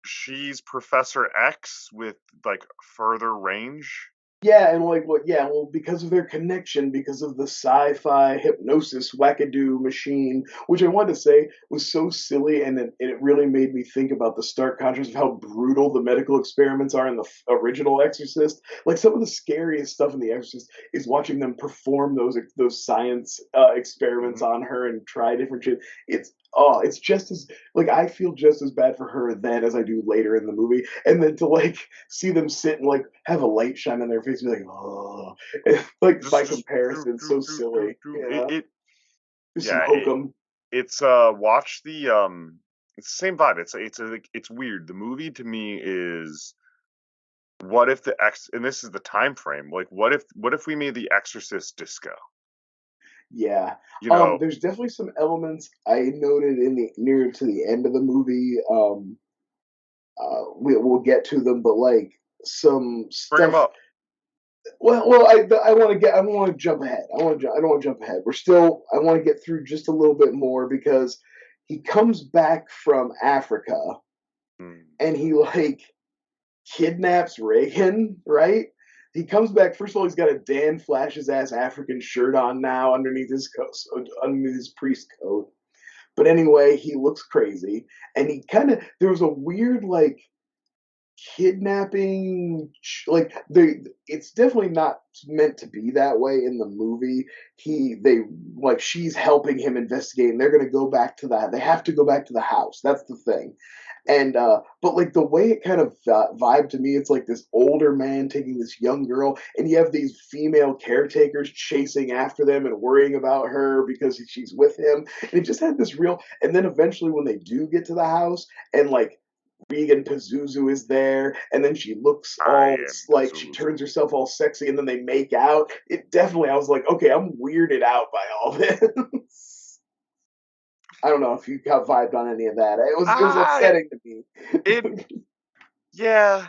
B: she's Professor X with like further range.
C: Yeah, and like what? Yeah, well, because of their connection, because of the sci-fi hypnosis wackadoo machine, which I wanted to say was so silly, and it really made me think about the stark contrast of how brutal the medical experiments are in the original Exorcist. Like some of the scariest stuff in the Exorcist is watching them perform those science experiments
B: Hmm.
C: on her and try different shit. It's just as like I feel just as bad for her then as I do later in the movie, and then to like see them sit and like have a light shine on their face and be like, oh, like by
B: Just
C: comparison, so silly. Just some
B: yeah.
C: hokum.
B: It's watch the it's the same vibe. It's weird. The movie to me is what if the X and this is the time frame. Like what if we made the Exorcist disco?
C: Yeah.
B: You know,
C: There's definitely some elements I noted in the near to the end of the movie. We'll get to them, but like some
B: bring them
C: stuff.
B: up.
C: I want to get. I don't want to jump ahead. I don't want to jump ahead. We're still. I want to get through just a little bit more because he comes back from Africa
B: Mm.
C: and he like kidnaps Reagan, right? He comes back. First of all, he's got a Dan Flash's ass African shirt on now underneath his coat, underneath his priest coat. But anyway, he looks crazy, and he kind of there was a weird like kidnapping like it's definitely not meant to be that way in the movie. They like she's helping him investigate and they're going to go back to that. They have to go back to the house. That's the thing. And but like the way it kind of vibe to me, it's like this older man taking this young girl and you have these female caretakers chasing after them and worrying about her because she's with him, and it just had this real. And then eventually when they do get to the house and like Regan Pazuzu is there, and then she looks
B: I
C: all
B: am
C: like she turns
B: Pazuzu.
C: herself all sexy, and then they make out. It definitely, I was like, okay, I'm weirded out by all this. I don't know if you got vibed on any of that. It was
B: I
C: upsetting to me.
B: it yeah,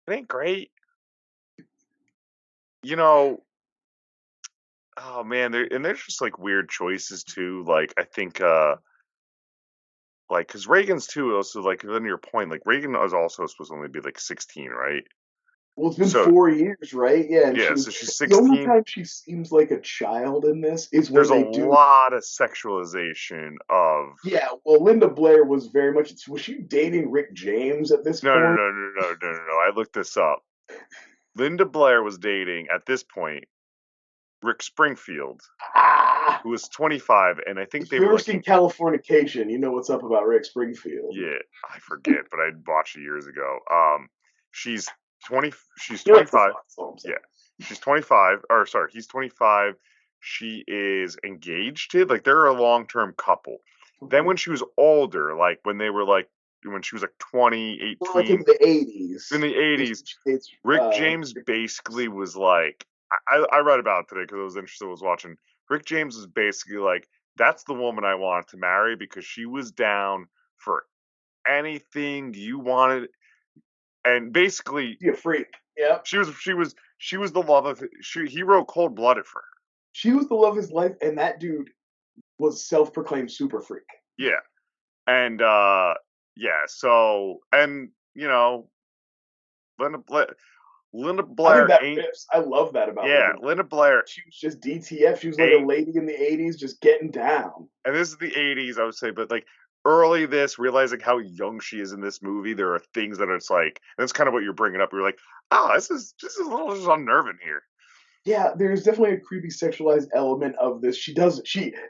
B: it ain't great. You know, oh man, there's just like weird choices too. Like I think like, because Reagan's too, also, like, then your point, like, Reagan was also supposed to only be, like, 16, right?
C: Well, it's been
B: So,
C: 4 years, right? Yeah, and
B: yeah, so she's
C: the only
B: 16.
C: time she seems like a child in this is when
B: There's a
C: they do.
B: lot of sexualization of.
C: Yeah, well, Linda Blair was very much. Was she dating Rick James at this
B: No, no,
C: point?
B: no, no, no, no, no, no. I looked this up. Linda Blair was dating, at this point, Rick Springfield,
C: Ah,
B: who was 25, and I think
C: if
B: they
C: you've
B: were
C: ever
B: like,
C: seen Californication, you know what's up about Rick Springfield.
B: yeah, I forget, but I watched it years ago. She's 20. She's
C: He likes the
B: 25.
C: fun, so I'm saying.
B: Yeah, she's 25. Or sorry, he's 25. She is engaged to, like, they're a long-term couple. Then when she was older, like when they were like when she was like 20,
C: Well, like
B: 18,
C: in the 80s.
B: in the 80s,
C: It's
B: Rick James basically was like, I read about it today because I was interested. I was watching. Rick James was basically like, that's the woman I wanted to marry because she was down for anything you wanted, and basically
C: a freak. Yep.
B: she was the love of he wrote Cold Blooded for her.
C: She was the love of his life, and that dude was self-proclaimed super freak.
B: Yeah, and yeah, so, and Linda Blair, Linda
C: I think
B: Blair
C: that
B: ain't.
C: rips. I love that about
B: Yeah,
C: Linda.
B: Linda Blair
C: She was just DTF. She was like a
B: ain't.
C: lady in the 80s just getting down.
B: And this is the 80s, I would say, but like early this, realizing how young she is in this movie, there are things that it's like, and that's kind of what you're bringing up. You're like, oh, this is a little just unnerving here.
C: Yeah, there's definitely a creepy sexualized element of this. She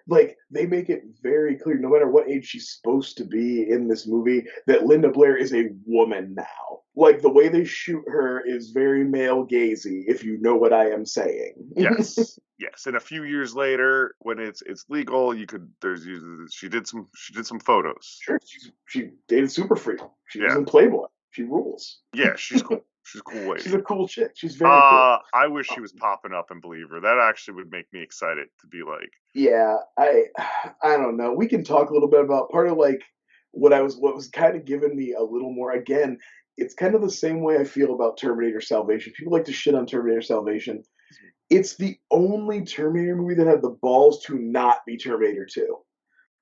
C: like they make it very clear, no matter what age she's supposed to be in this movie, that Linda Blair is a woman now. Like the way they shoot her is very male gazy, if you know what I am saying.
B: Yes, yes. And a few years later, when it's legal, you could. She did some photos.
C: Sure, she dated Super Freak. She was
B: Yeah,
C: in Playboy. She rules.
B: yeah. She's cool. She's a cool lady.
C: She's a cool chick. She's very cool.
B: I wish she was popping up in Believer. That actually would make me excited to be like,
C: Yeah, I don't know. We can talk a little bit about part of like what was kind of giving me a little more again, it's kind of the same way I feel about Terminator Salvation. People like to shit on Terminator Salvation. It's the only Terminator movie that had the balls to not be Terminator 2.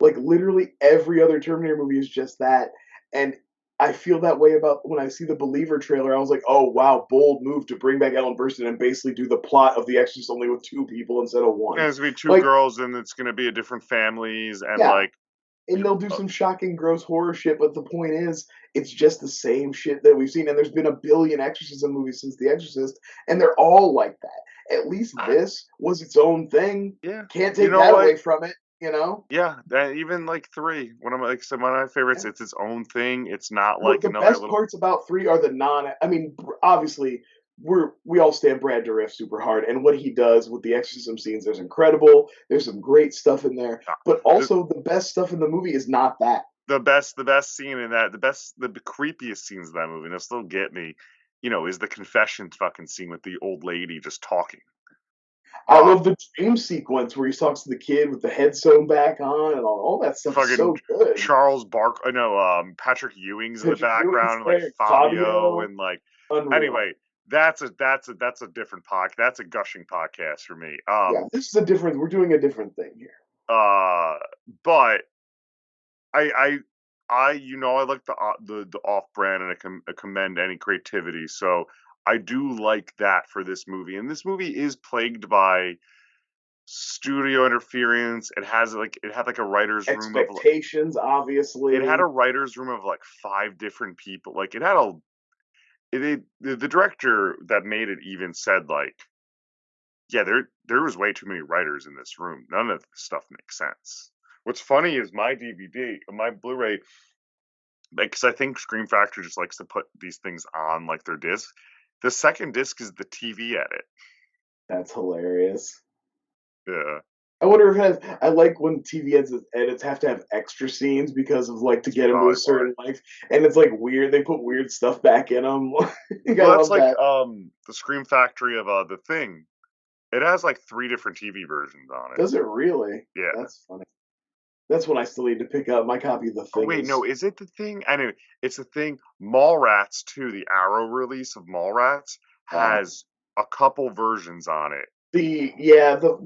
C: Like literally every other Terminator movie is just that. And I feel that way about when I see the Believer trailer. I was like, oh wow, bold move to bring back Ellen Burstyn and basically do the plot of The Exorcist only with two people instead of one.
B: there's gonna be two
C: Like,
B: girls, and it's gonna be a different families, and
C: yeah,
B: like,
C: and they'll do some shocking, gross horror shit. But the point is, it's just the same shit that we've seen. And there's been a billion Exorcism movies since The Exorcist, and they're all like that. At least this was its own thing.
B: yeah,
C: Can't
B: you
C: take
B: know
C: that
B: what?
C: away from it. You know.
B: Yeah, that even like 3, one of my like some of my favorites.
C: Yeah.
B: It's its own thing. It's not
C: Well,
B: like
C: the
B: another
C: best
B: little.
C: parts about 3 are the non. I mean, obviously, we all stand Brad Dourif super hard, and what he does with the exorcism scenes is incredible. There's some great stuff in there, but
B: The,
C: also the best stuff in the movie is not that.
B: the best scene in that, the creepiest scenes in that movie, and it'll still get me, is the confession fucking scene with the old lady just talking.
C: I love the dream sequence where he talks to the kid with the head sewn back on, and all that stuff is so
B: Fucking
C: good.
B: Charles Bark, Patrick Ewing's in the
C: Patrick Ewing's
B: background, and like
C: there,
B: Fabio,
C: Fabio,
B: and like,
C: unreal.
B: anyway, that's a different podcast. That's a gushing podcast for me.
C: Yeah, this is a different. We're doing a different thing here.
B: But I I like the off brand, and I commend any creativity. So I do like that for this movie, and this movie is plagued by studio interference. It had like a writer's room of
C: Expectations, obviously.
B: it had a writer's room of like 5 different people. Like it had the director that made it even said like, yeah, there was way too many writers in this room. None of the stuff makes sense. What's funny is my DVD, my Blu-ray, because I think Scream Factory just likes to put these things on like their disc. The second disc is the TV edit.
C: That's hilarious.
B: Yeah.
C: I wonder if it has. I like when TV edits have to have extra scenes because of like to get them to a certain length, and it's like weird. They put weird stuff back in them. I
B: Well, that's
C: love
B: like
C: that.
B: the Scream Factory of The Thing. It has like 3 different TV versions on it.
C: Does it really?
B: Yeah.
C: That's funny. That's what I still need to pick up. My copy of The
B: Oh
C: Thing
B: wait,
C: is.
B: no, is it The Thing? Anyway, it's The Thing. Mallrats 2, the Arrow release of Mallrats, has a couple versions on it.
C: The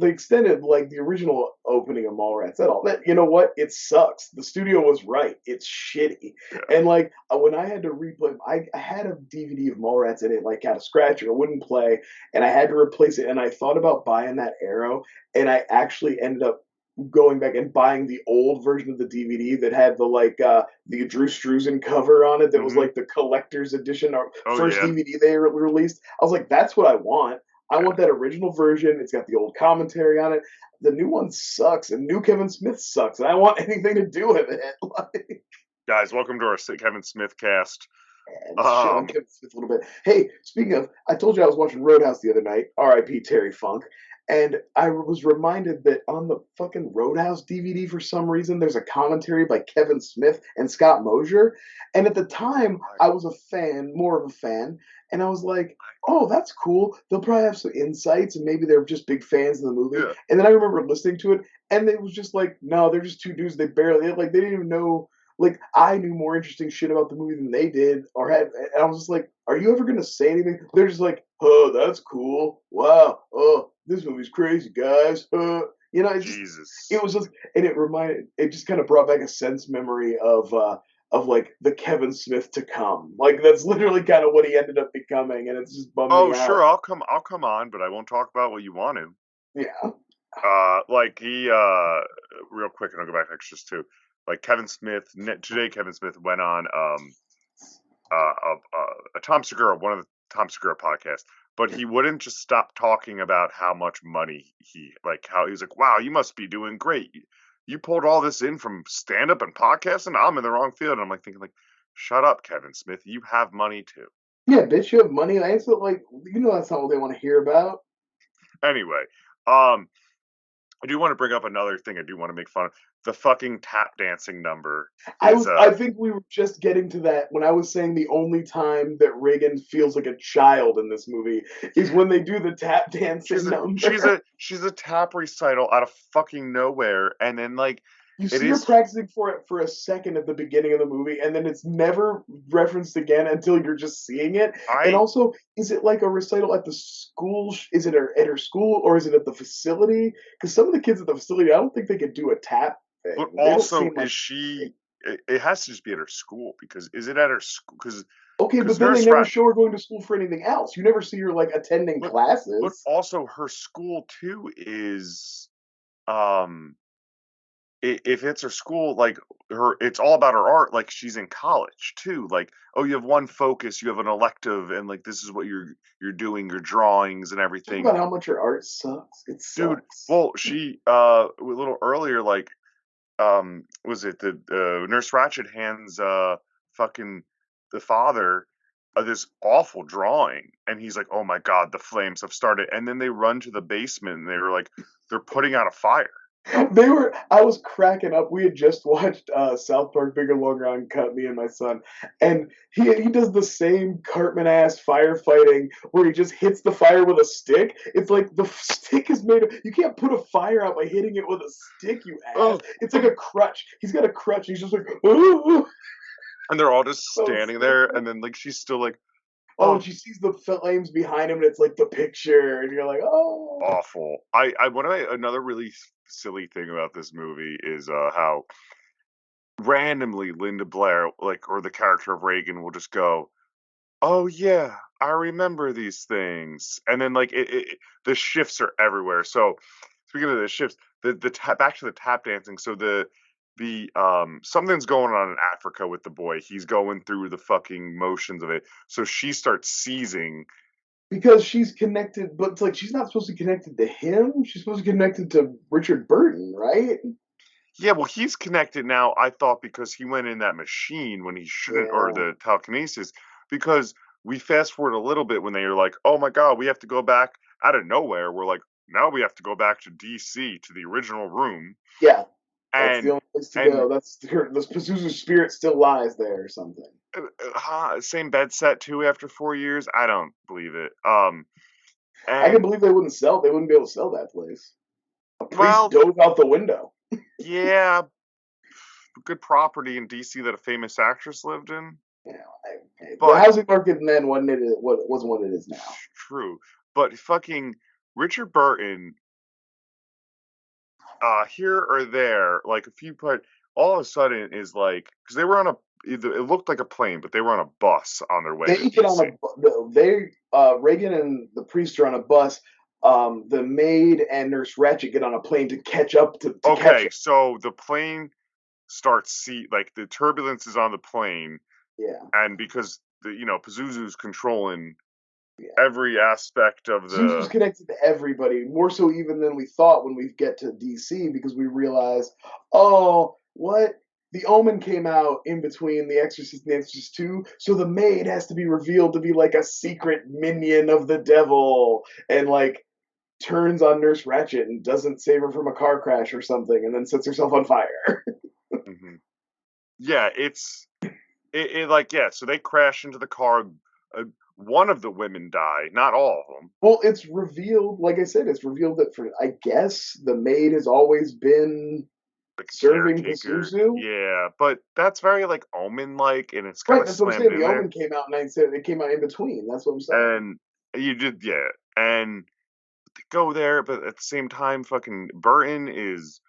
C: extended, like the original opening of Mallrats at all. That, you know what? It sucks. The studio was right. It's shitty.
B: Yeah.
C: And like when I had to replay, I had a DVD of Mallrats and it like had a scratch or it wouldn't play, and I had to replace it. And I thought about buying that Arrow, and I actually ended up going back and buying the old version of the DVD that had the Drew Struzan cover on it. That was
B: Mhm.
C: like the collector's edition or
B: Oh,
C: first
B: yeah.
C: DVD they released. I was like, that's what I want. I want that original version. It's got the old commentary on it. The new one sucks, and new Kevin Smith sucks, and I want anything to do with it. Like,
B: Guys, welcome to our Kevin Smith cast.
C: and shit on Kevin Smith a little bit. Hey, speaking of, I told you I was watching Roadhouse the other night. R.I.P. Terry Funk. And I was reminded that on the fucking Roadhouse DVD, for some reason, there's a commentary by Kevin Smith and Scott Mosier. And at the time, I was a fan, more of a fan, and I was like, oh, that's cool. They'll probably have some insights, and maybe they're just big fans of the movie.
B: Yeah.
C: And then I remember listening to it, and it was just like, no, they're just two dudes. They didn't even know. Like, I knew more interesting shit about the movie than they did, or had. And I was just like, are you ever gonna say anything? They're just like, oh, that's cool. Wow. Oh, this movie's crazy, guys. You know,
B: Jesus.
C: it was just, and it just kind of brought back a sense memory of like the Kevin Smith to come. Like that's literally kind of what he ended up becoming, and it's just bummed me out.
B: Sure, I'll come on, but I won't talk about what you want to.
C: Yeah.
B: Like he real quick, and I'll go back to Exorcist II. Like Kevin Smith today, Kevin Smith went on a Tom Segura, one of the Tom Segura podcasts, but he wouldn't just stop talking about how much money how he's like, wow, you must be doing great. You pulled all this in from stand up and podcasting. I'm in the wrong field. And I'm like thinking like, shut up, Kevin Smith. You have money too.
C: Yeah, bitch, you have money. And I answer like, you know, that's not what they want to hear about.
B: Anyway, I do want to bring up another thing I do want to make fun of. The fucking tap dancing number.
C: I think we were just getting to that when I was saying the only time that Reagan feels like a child in this movie is when they do the tap dancing number.
B: She's a tap recital out of fucking nowhere, and then like
C: you see her practicing for it for a second at the beginning of the movie, and then it's never referenced again until you're just seeing it. And also, is it like a recital at the school? Is it at her school, or is it at the facility? Because some of the kids at the facility, I don't think they could do a tap thing.
B: But also, is she? It has to just be at her school, because is it at her school? Because
C: okay, but then they never show her going to school for anything else. You never see her like attending classes.
B: But also, her school too is, if it's her school, like it's all about her art. Like she's in college too. Like, oh, you have one focus, you have an elective, and like this is what you're doing, your drawings and everything.
C: Talk about how much her art sucks. It sucks.
B: Dude, well, she a little earlier, like, was it the Nurse Ratched hands fucking the father this awful drawing, and he's like, oh my god, the flames have started, and then they run to the basement and they were like, they're putting out a fire.
C: I was cracking up. We had just watched South Park Bigger, Longer, Uncut, me and my son, and he does the same Cartman ass firefighting where he just hits the fire with a stick. It's like the stick is made of, you can't put a fire out by hitting it with a stick, you ass. It's like a crutch. He's got a crutch, and he's just like, ooh.
B: And they're all just standing there, and then like she's still like,
C: oh, and she sees the flames behind him, and it's like the picture, and you're like, oh,
B: awful. Another really silly thing about this movie is how randomly Linda Blair, like, or the character of Reagan, will just go, oh yeah, I remember these things, and then like the shifts are everywhere. So speaking of the shifts, back to the tap dancing. So the something's going on in Africa with the boy. He's going through the fucking motions of it. So she starts seizing.
C: Because she's connected, but it's like she's not supposed to be connected to him. She's supposed to be connected to Richard Burton, right?
B: Yeah, well, he's connected now, I thought, because he went in that machine when he shouldn't, or the telekinesis, because we fast forward a little bit when they are like, oh my god, we have to go back out of nowhere. We're like, now we have to go back to DC, to the original room.
C: Yeah. That's the only place to go. That's the Pazuzu's spirit still lies there or something.
B: Same bed set too after 4 years. I don't believe it.
C: I can believe they wouldn't be able to sell that place. A priest dove out the window.
B: Yeah, good property in DC that a famous actress lived in.
C: Yeah, but the housing market then wasn't what it is now.
B: True, but fucking Richard Burton. here or there, like a few part. All of a sudden is like because they were on a. It looked like a plane, but they were on a bus on their way to
C: They get on
B: DC.
C: Reagan and the priest are on a bus. The maid and Nurse Ratchet get on a plane to catch up to catch
B: Okay,
C: up.
B: so the plane starts like the turbulence is on the plane,
C: Yeah,
B: and because Pazuzu's controlling
C: yeah.
B: every aspect of
C: Zuzu's
B: the.
C: connected to everybody, more so even than we thought when we get to DC, because we realize, oh, what? The Omen came out in between The Exorcist and The Exorcist II, so the maid has to be revealed to be like a secret minion of the devil, and like turns on Nurse Ratchet and doesn't save her from a car crash or something, and then sets herself on fire.
B: Mhm. Yeah, it like yeah. So they crash into the car. Uh, one of the women die, not all of them.
C: Well, it's revealed, like I said, it's revealed that for I guess the maid has always been
B: Like a
C: serving
B: caretaker.
C: Pazuzu.
B: Yeah, but that's very like Omen like, and it's kind
C: Right,
B: of
C: that's what I'm
B: slammed
C: saying.
B: in
C: The
B: there.
C: Omen came out, and I said it came out in between. That's what I'm saying.
B: And you did yeah, and they go there, but at the same time, fucking Burton is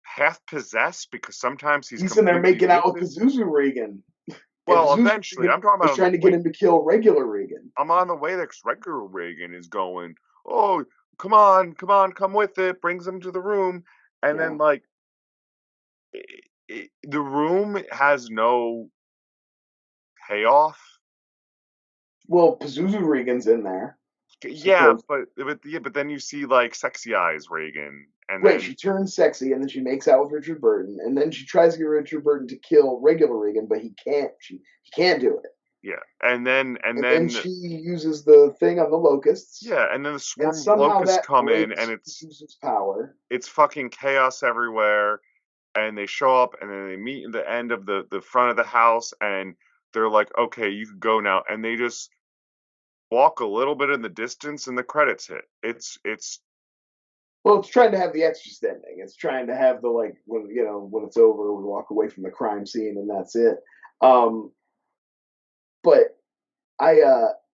B: half possessed because sometimes he's
C: He's in there
B: completely
C: making out with
B: lucid.
C: Pazuzu Regan, and
B: Well,
C: Pazuzu
B: eventually,
C: Regan
B: I'm talking
C: is
B: about on the
C: trying to get
B: way.
C: him to kill regular Regan.
B: I'm on the way there 'cause regular Reagan is going, "Oh, come on, come on, come with it." Brings him to the room, and
C: Yeah.
B: then like the room has no payoff.
C: Well, Pazuzu Regan's in there,
B: Yeah,
C: supposed.
B: but then you see like sexy eyes Reagan, and
C: Right,
B: then
C: she turns sexy, and then she makes out with Richard Burton, and then she tries to get Richard Burton to kill regular Regan, but he can't. He can't do it.
B: yeah, and then
C: And then she uses the thing on the locusts,
B: yeah, and then the
C: and
B: swarm of
C: somehow
B: locusts
C: that
B: come in, and
C: breaks
B: it's
C: Pazuzu's power.
B: it's fucking chaos everywhere. And they show up, and then they meet in the end of the front of the house, and they're like, "Okay, you can go now," and they just walk a little bit in the distance, and the credits hit. It's
C: Well, it's trying to have the Exorcist ending. It's trying to have the like when it's over, we walk away from the crime scene and that's it. Um, but I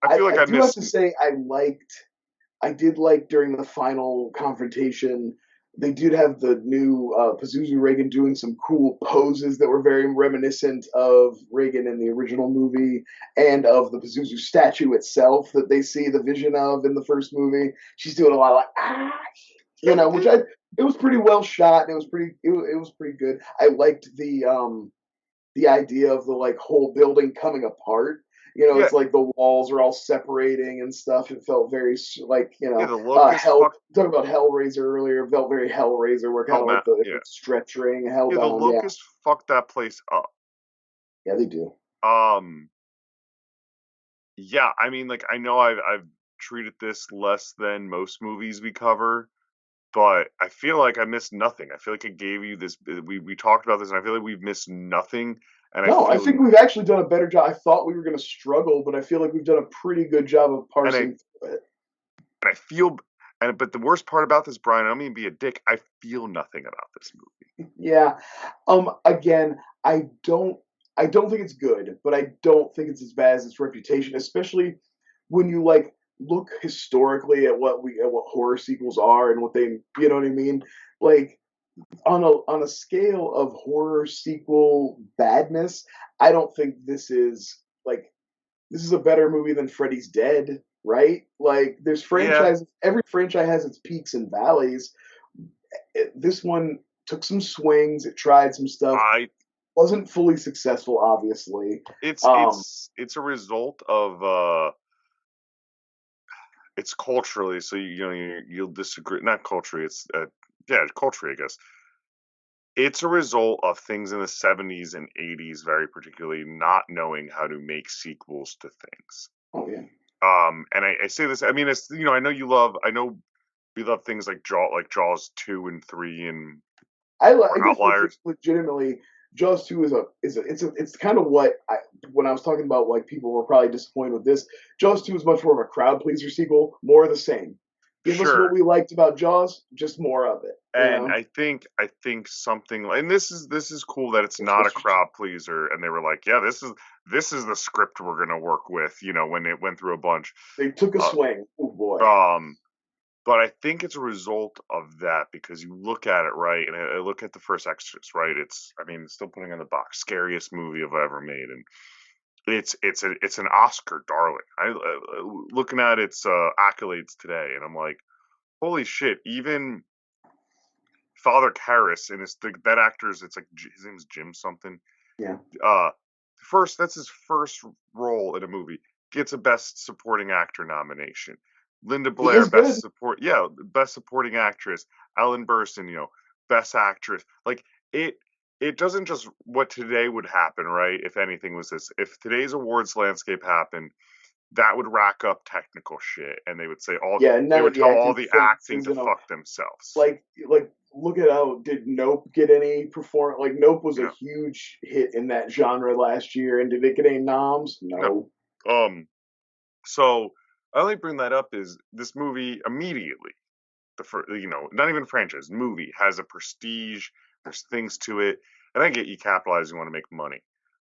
B: I feel like
C: I
B: I
C: do have
B: missed.
C: to say I did like during the final confrontation. They did have the new Pazuzu Reagan doing some cool poses that were very reminiscent of Reagan in the original movie and of the Pazuzu statue itself that they see the vision of in the first movie. She's doing a lot of like which it was pretty well shot and it was pretty good. I liked the idea of the like whole building coming apart.
B: Yeah,
C: It's like the walls are all separating and stuff. It felt very like
B: yeah. The locust
C: hell.
B: fuck.
C: Talking about Hellraiser earlier, it felt very Hellraiser, where kind
B: Oh
C: of
B: man,
C: like the
B: yeah,
C: stretch ring
B: yeah. The
C: hellbound. Yeah,
B: locust fucked that place up.
C: yeah, they do.
B: Um, yeah. I mean, like I know I've treated this less than most movies we cover, but I feel like I missed nothing. I feel like I gave you this. We talked about this, and I feel like we've missed nothing. And I
C: No, I
B: feel
C: think we've actually done a better job. I thought we were going to struggle, but I feel like we've done a pretty good job of
B: and I
C: parsing through it.
B: and I feel but the worst part about this, Brian, I don't mean to be a dick. I feel nothing about this movie.
C: Yeah. Again, I don't think it's good, but I don't think it's as bad as its reputation, especially when you like look historically at what horror sequels are and what they, you know what I mean? Like on a scale of horror sequel badness, I don't think this is a better movie than Freddy's Dead, right? Like there's
B: Yeah,
C: franchises, every franchise has its peaks and valleys. This one took some swings, it tried some stuff,
B: I
C: wasn't fully successful, obviously.
B: it's
C: Um,
B: it's it's a result of it's culturally. So you'll disagree. Not culturally. It's yeah, culturally, I guess. It's a result of things in the 70s and 80s, very particularly not knowing how to make sequels to things.
C: oh yeah,
B: And I say this. I mean, it's I know you love. I know we love things like Jaws 2 and 3 and
C: I
B: or
C: guess what's
B: Outliers.
C: legitimately Jaws 2 it's kind of what I when I was talking about like people were probably disappointed with this. Jaws 2 is much more of a crowd pleaser sequel, more of the same. Give us what
B: Sure.
C: we liked about Jaws, just more of it.
B: And I think something and this is cool that it's not a
C: Ghostbusters.
B: crowd pleaser, and they were like, yeah, this is the script we're gonna work with, when it went through a bunch.
C: They took a
B: Uh,
C: swing. Oh boy.
B: um But I think it's a result of that because you look at it, right, and I look at the first Exorcist, right? It's still putting on the box, scariest movie I've ever made, and it's an Oscar darling. I looking at its accolades today, and I'm like, holy shit! Even Father Karras and that actor's, it's like his name's Jim something.
C: Yeah.
B: That's his first role in a movie. Gets a Best Supporting Actor nomination. Linda Blair, best supporting actress. Ellen Burstyn, best actress. Like it doesn't just what today would happen, right? If anything was this, if today's awards landscape happened, that would rack up technical shit, and they would say they would tell all the acting to fuck themselves.
C: Like look at how did Nope get any perform? Like Nope was a huge hit in that genre last year, and did it get any noms? No.
B: So I only bring that up is this movie immediately, not even a franchise, movie has a prestige. There's things to it, and I get you capitalize, you want to make money,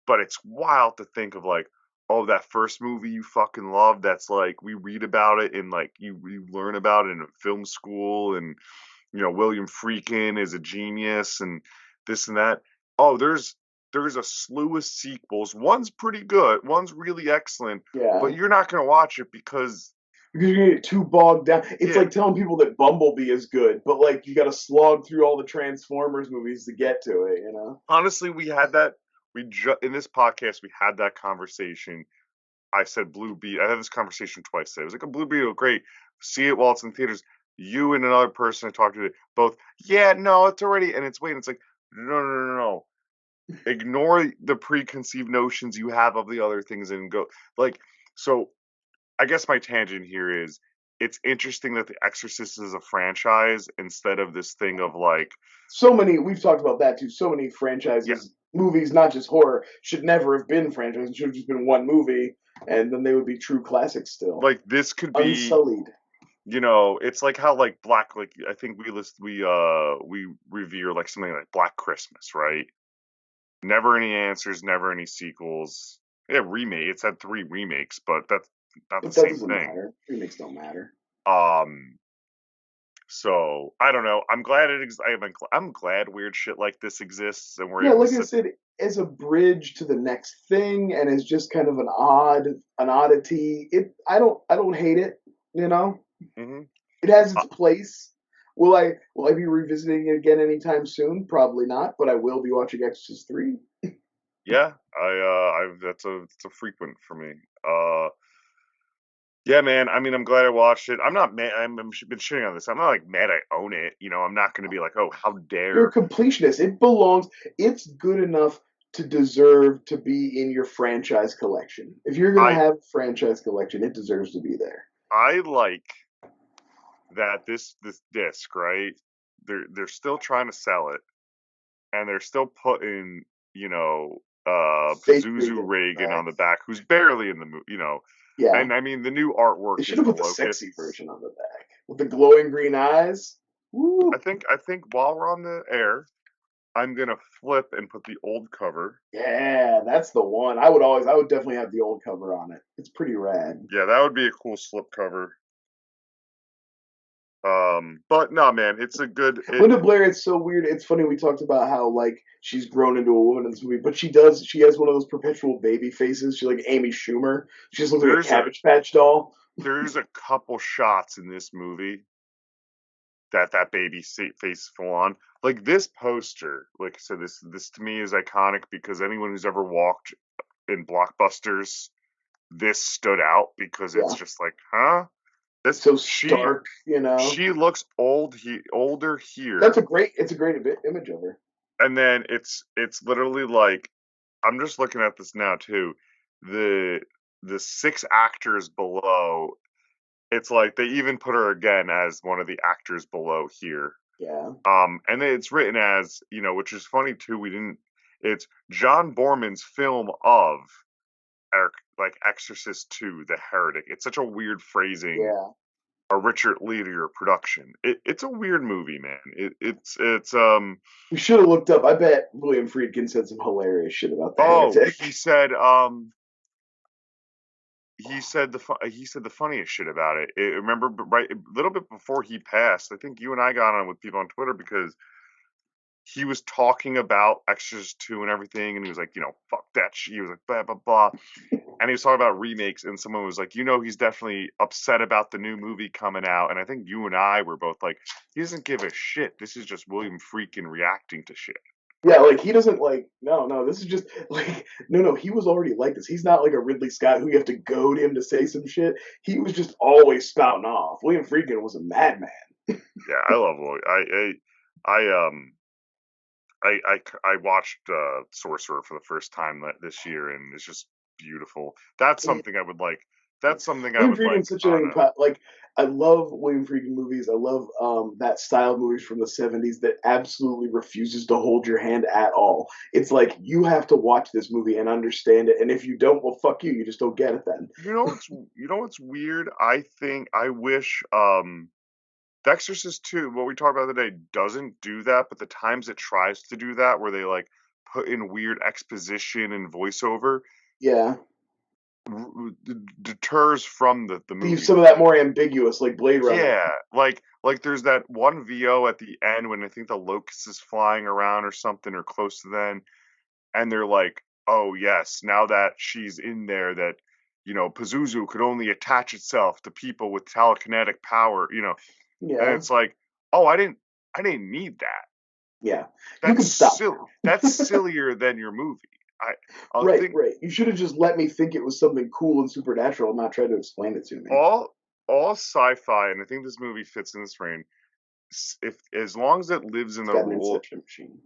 B: but it's wild to think of like, oh, that first movie you fucking love. That's like we read about it in like you learn about it in film school, and William Friedkin is a genius, and this and that. Oh, there's a slew of sequels. One's pretty good. One's really excellent.
C: Yeah.
B: But you're not going to watch it because
C: you're going to get too bogged down. It's like telling people that Bumblebee is good, but like you got to slog through all the Transformers movies to get to it,
B: Honestly, we had that. In this podcast, we had that conversation. I said Blue Beetle. I had this conversation twice today. I was like, a Blue Beetle, great. See it while it's in theaters. You and another person I talked to both, yeah, no, it's already, and it's waiting. It's like, no. Ignore the preconceived notions you have of the other things and go like. So I guess my tangent here is it's interesting that The Exorcist is a franchise instead of this thing of like
C: so many. We've talked about that too. So many franchises, movies, not just horror, should never have been franchises. It should have just been one movie, and then they would be true classics still.
B: Like this could be
C: unsullied.
B: It's like how like Black, like I think we revere like something like Black Christmas, right? Never any answers, never any sequels. Yeah, remake. It's had 3 remakes, but that's not the same thing.
C: Matter. Remakes don't matter.
B: So I don't know. I'm glad I'm glad weird shit like this exists, and we're
C: like I said, as a bridge to the next thing, and as just kind of an oddity. I don't hate it.
B: Mm-hmm.
C: It has its place. Will I be revisiting it again anytime soon? Probably not, but I will be watching Exorcist 3.
B: Yeah, that's a frequent for me. Yeah, man. I mean, I'm glad I watched it. I'm not mad. I've been shitting on this. I'm not like mad I own it. I'm not going to be like, oh, how dare.
C: You're a completionist. It belongs. It's good enough to deserve to be in your franchise collection. If you're going to have a franchise collection, it deserves to be there.
B: I like that this disc, right? They're still trying to sell it, and they're still putting, Pazuzu Reagan on the back, who's barely in the movie,
C: Yeah.
B: And I mean, the new artwork.
C: They should have put the sexy version on the back with the glowing green eyes. Woo.
B: I think while we're on the air, I'm gonna flip and put the old cover.
C: Yeah, that's the one. I would definitely have the old cover on it. It's pretty rad.
B: Yeah, that would be a cool slip cover. But no, man, it's a good.
C: Linda Blair, it's so weird. It's funny. We talked about how like she's grown into a woman in this movie, but she has one of those perpetual baby faces. She's like Amy Schumer. She just looks like a Cabbage Patch doll.
B: There's a couple shots in this movie that baby face full on. Like this poster, like I said, this to me is iconic because anyone who's ever walked in Blockbusters, this stood out because it's just like, huh? This
C: so stark,
B: She looks older here.
C: It's a great image of her.
B: And then it's literally like, I'm just looking at this now too. The 6 actors below, it's like they even put her again as one of the actors below here.
C: Yeah.
B: And it's written as, which is funny too. It's John Borman's film of like Exorcist II, The Heretic. It's such a weird phrasing.
C: Yeah.
B: A Richard Leader production. It's a weird movie, man. It's
C: We should have looked up. I bet William Friedkin said some hilarious shit about that.
B: Oh, he said he said the funniest shit about it. Remember, right a little bit before he passed, I think you and I got on with people on Twitter because he was talking about Exorcist II and everything, and he was like, fuck that shit. He was like, blah blah blah, and he was talking about remakes, and someone was like, he's definitely upset about the new movie coming out, and I think you and I were both like, he doesn't give a shit. This is just William Friedkin reacting to shit.
C: Yeah, like he doesn't like no, this is just like no, he was already like this. He's not like a Ridley Scott who you have to goad him to say some shit. He was just always spouting off. William Friedkin was a madman.
B: Yeah, I love William. I watched Sorcerer for the first time this year, and it's just beautiful. That's something I would like. That's something I
C: William
B: would like
C: Friedkin's such
B: on
C: an like I love William Friedkin movies. I love that style of movies from the '70s that absolutely refuses to hold your hand at all. It's like you have to watch this movie and understand it, and if you don't, well, fuck you. You just don't get it then.
B: You know what's weird? I wish The Exorcist II, what we talked about today, doesn't do that, but the times it tries to do that, where they like put in weird exposition and voiceover,
C: Yeah,
B: deters from the
C: leave
B: movie.
C: some of that more ambiguous, like Blade Runner.
B: Yeah, like there's that one VO at the end when I think the locust is flying around or something or close to them, and they're like, "Oh yes, now that she's in there, that Pazuzu could only attach itself to people with telekinetic power," and
C: Yeah,
B: it's like, "Oh, I didn't need that.
C: yeah. You can
B: That's
C: stop.
B: silly. That's sillier than your movie." I
C: Right,
B: think
C: right. You should have just let me think it was something cool and supernatural, and not try to explain it to me.
B: all sci-fi, and I think this movie fits in this frame. If as long as it lives in
C: It's
B: the
C: got an
B: rule,
C: inception machine.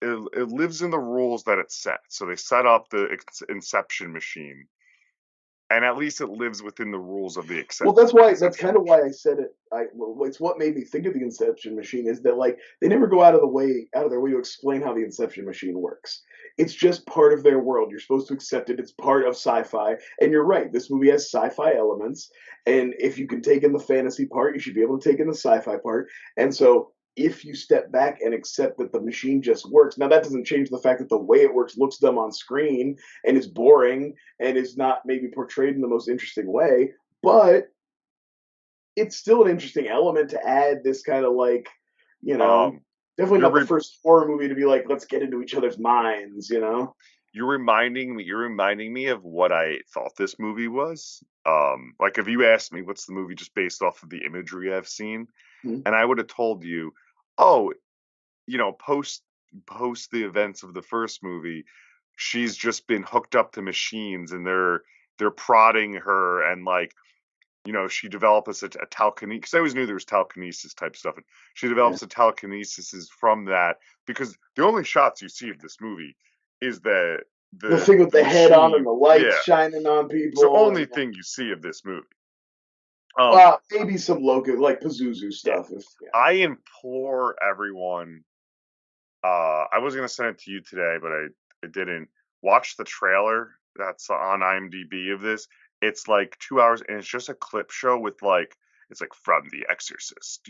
B: it lives in the rules that it sets. So they set up the inception machine, and at least it lives within the rules of the
C: Well, that's why. That's
B: inception
C: kind of why
B: machine.
C: I said it. It's what made me think of the Inception machine is that like they never go out of their way to explain how the Inception machine works. It's just part of their world. You're supposed to accept it. It's part of sci-fi, and you're right. This movie has sci-fi elements, and if you can take in the fantasy part, you should be able to take in the sci-fi part. And so, if you step back and accept that the machine just works, now that doesn't change the fact that the way it works looks dumb on screen and is boring and is not maybe portrayed in the most interesting way, but it's still an interesting element to add this kind of like, you know,
B: Um,
C: definitely
B: you're
C: not the
B: re-
C: first horror movie to be like, let's get into each other's minds, you know?
B: you're reminding me of what I thought this movie was. Like if you asked me what's the movie just based off of the imagery I've seen,
C: Hmm.
B: and I would have told you, oh, post the events of the first movie, she's just been hooked up to machines, and they're prodding her, and like she develops a telekinesis. Because I always knew there was telekinesis type stuff, and she
C: Yeah.
B: develops a telekinesis is from that, because the only shots you see of this movie is
C: The thing with
B: the
C: the head on
B: machine.
C: and the lights
B: Yeah,
C: shining on
B: it's the
C: people,
B: only
C: and
B: thing you see of this movie. Um,
C: maybe some local like Pazuzu
B: yeah,
C: stuff. If yeah,
B: I implore everyone. I was gonna send it to you today, but I didn't. Watch the trailer that's on IMDb of this. It's like 2 hours, and it's just a clip show with like it's like from The Exorcist,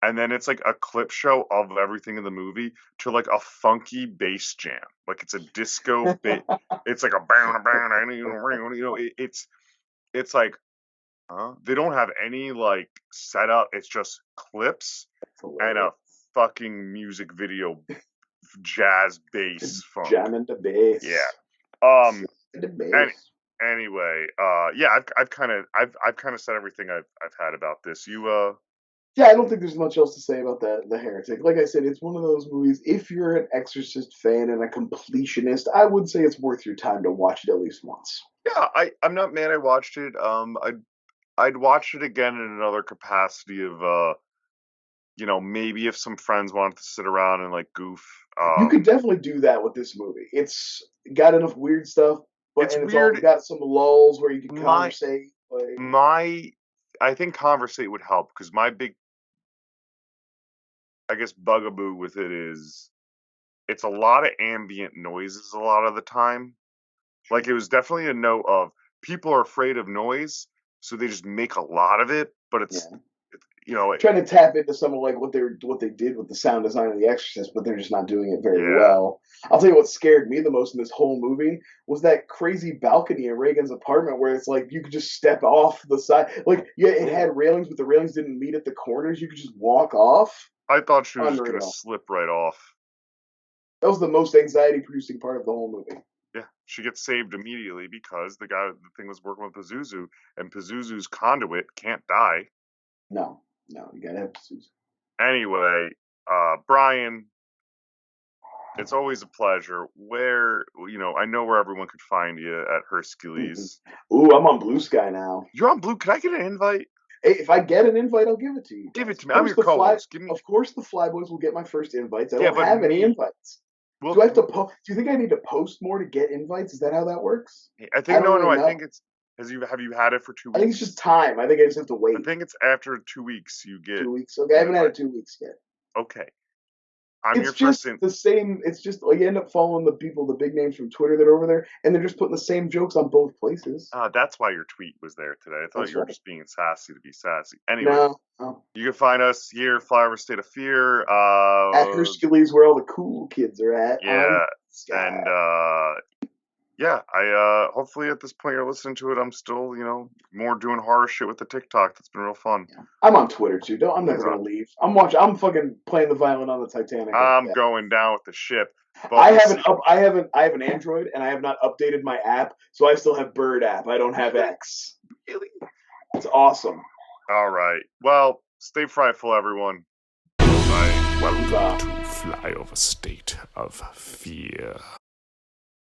B: and then it's like a clip show of everything in the movie to like a funky bass jam, like it's a disco bit. It's like a bang bang, it's like they don't have any like setup. It's just clips
C: it's
B: and a
C: hilarious.
B: fucking music video jazz bass funk.
C: Jamming the
B: Yeah.
C: bass,
B: Um.
C: the
B: Any,
C: bass.
B: anyway. Yeah. I've kind of said everything I've had about this.
C: Yeah, I don't think there's much else to say about the Heretic. Like I said, it's one of those movies. If you're an Exorcist fan and a completionist, I would say it's worth your time to watch it at least once.
B: Yeah. I'm not mad I watched it. I'd watch it again in another capacity of maybe if some friends wanted to sit around and like goof.
C: You could definitely do that with this movie. It's got enough weird stuff, but
B: It's
C: and it's all
B: weird.
C: got some lulls where you can
B: My
C: conversate. Like,
B: my I think conversate would help, because my big, I guess, bugaboo with it is it's a lot of ambient noises a lot of the time. Like it was definitely a note of people are afraid of noise, so they just make a lot of it. But
C: yeah, trying to tap into some of like what they did with the sound design of The Exorcist, but they're just not doing it very well. I'll tell you what scared me the most in this whole movie was that crazy balcony in Reagan's apartment where it's like you could just step off the side. Like, yeah, it had railings, but the railings didn't meet at the corners. You could just walk off.
B: I thought she was just going to slip right off.
C: That was the most anxiety-producing part of the whole movie.
B: Yeah, she gets saved immediately because the thing was working with Pazuzu, and Pazuzu's conduit can't die.
C: No, you gotta have Pazuzu.
B: Anyway, Brian, it's always a pleasure. Where, I know where everyone could find you at Hercules.
C: Ooh, I'm on Blue Sky now.
B: You're on Blue. Can I get an invite?
C: Hey, if I get an invite, I'll give it to you.
B: Give it to me. I'm your co-host.
C: Of course, the Flyboys will get my first invites. I don't have any invites. Do I have to post? Do you think I need to post more to get invites? Is that how that works?
B: I think no. I think it's. Have you had it for 2 weeks?
C: I think it's just time. I think I just have to wait.
B: I think it's after 2 weeks you get.
C: 2 weeks. Okay, I haven't had it 2 weeks yet.
B: Okay.
C: It's just the same. It's just like you end up following the big names from Twitter that are over there, and they're just putting the same jokes on both places.
B: That's why your tweet was there today. I thought you were just being sassy to be sassy. Anyway, no. You can find us here, Flyover State of Fear.
C: At Hercules, where all the cool kids are at.
B: Yeah, and I hopefully at this point you're listening to it. I'm still, more doing horror shit with the TikTok. That's been real fun.
C: Yeah. I'm on Twitter too. I'm never gonna leave. I'm fucking playing the violin on the Titanic.
B: I'm going down with the ship.
C: I have an Android and I have not updated my app, so I still have Bird app. I don't have X.
B: Really?
C: It's awesome.
B: All right. Well, stay frightful, everyone. Bye.
D: Welcome to Flyover State of Fear.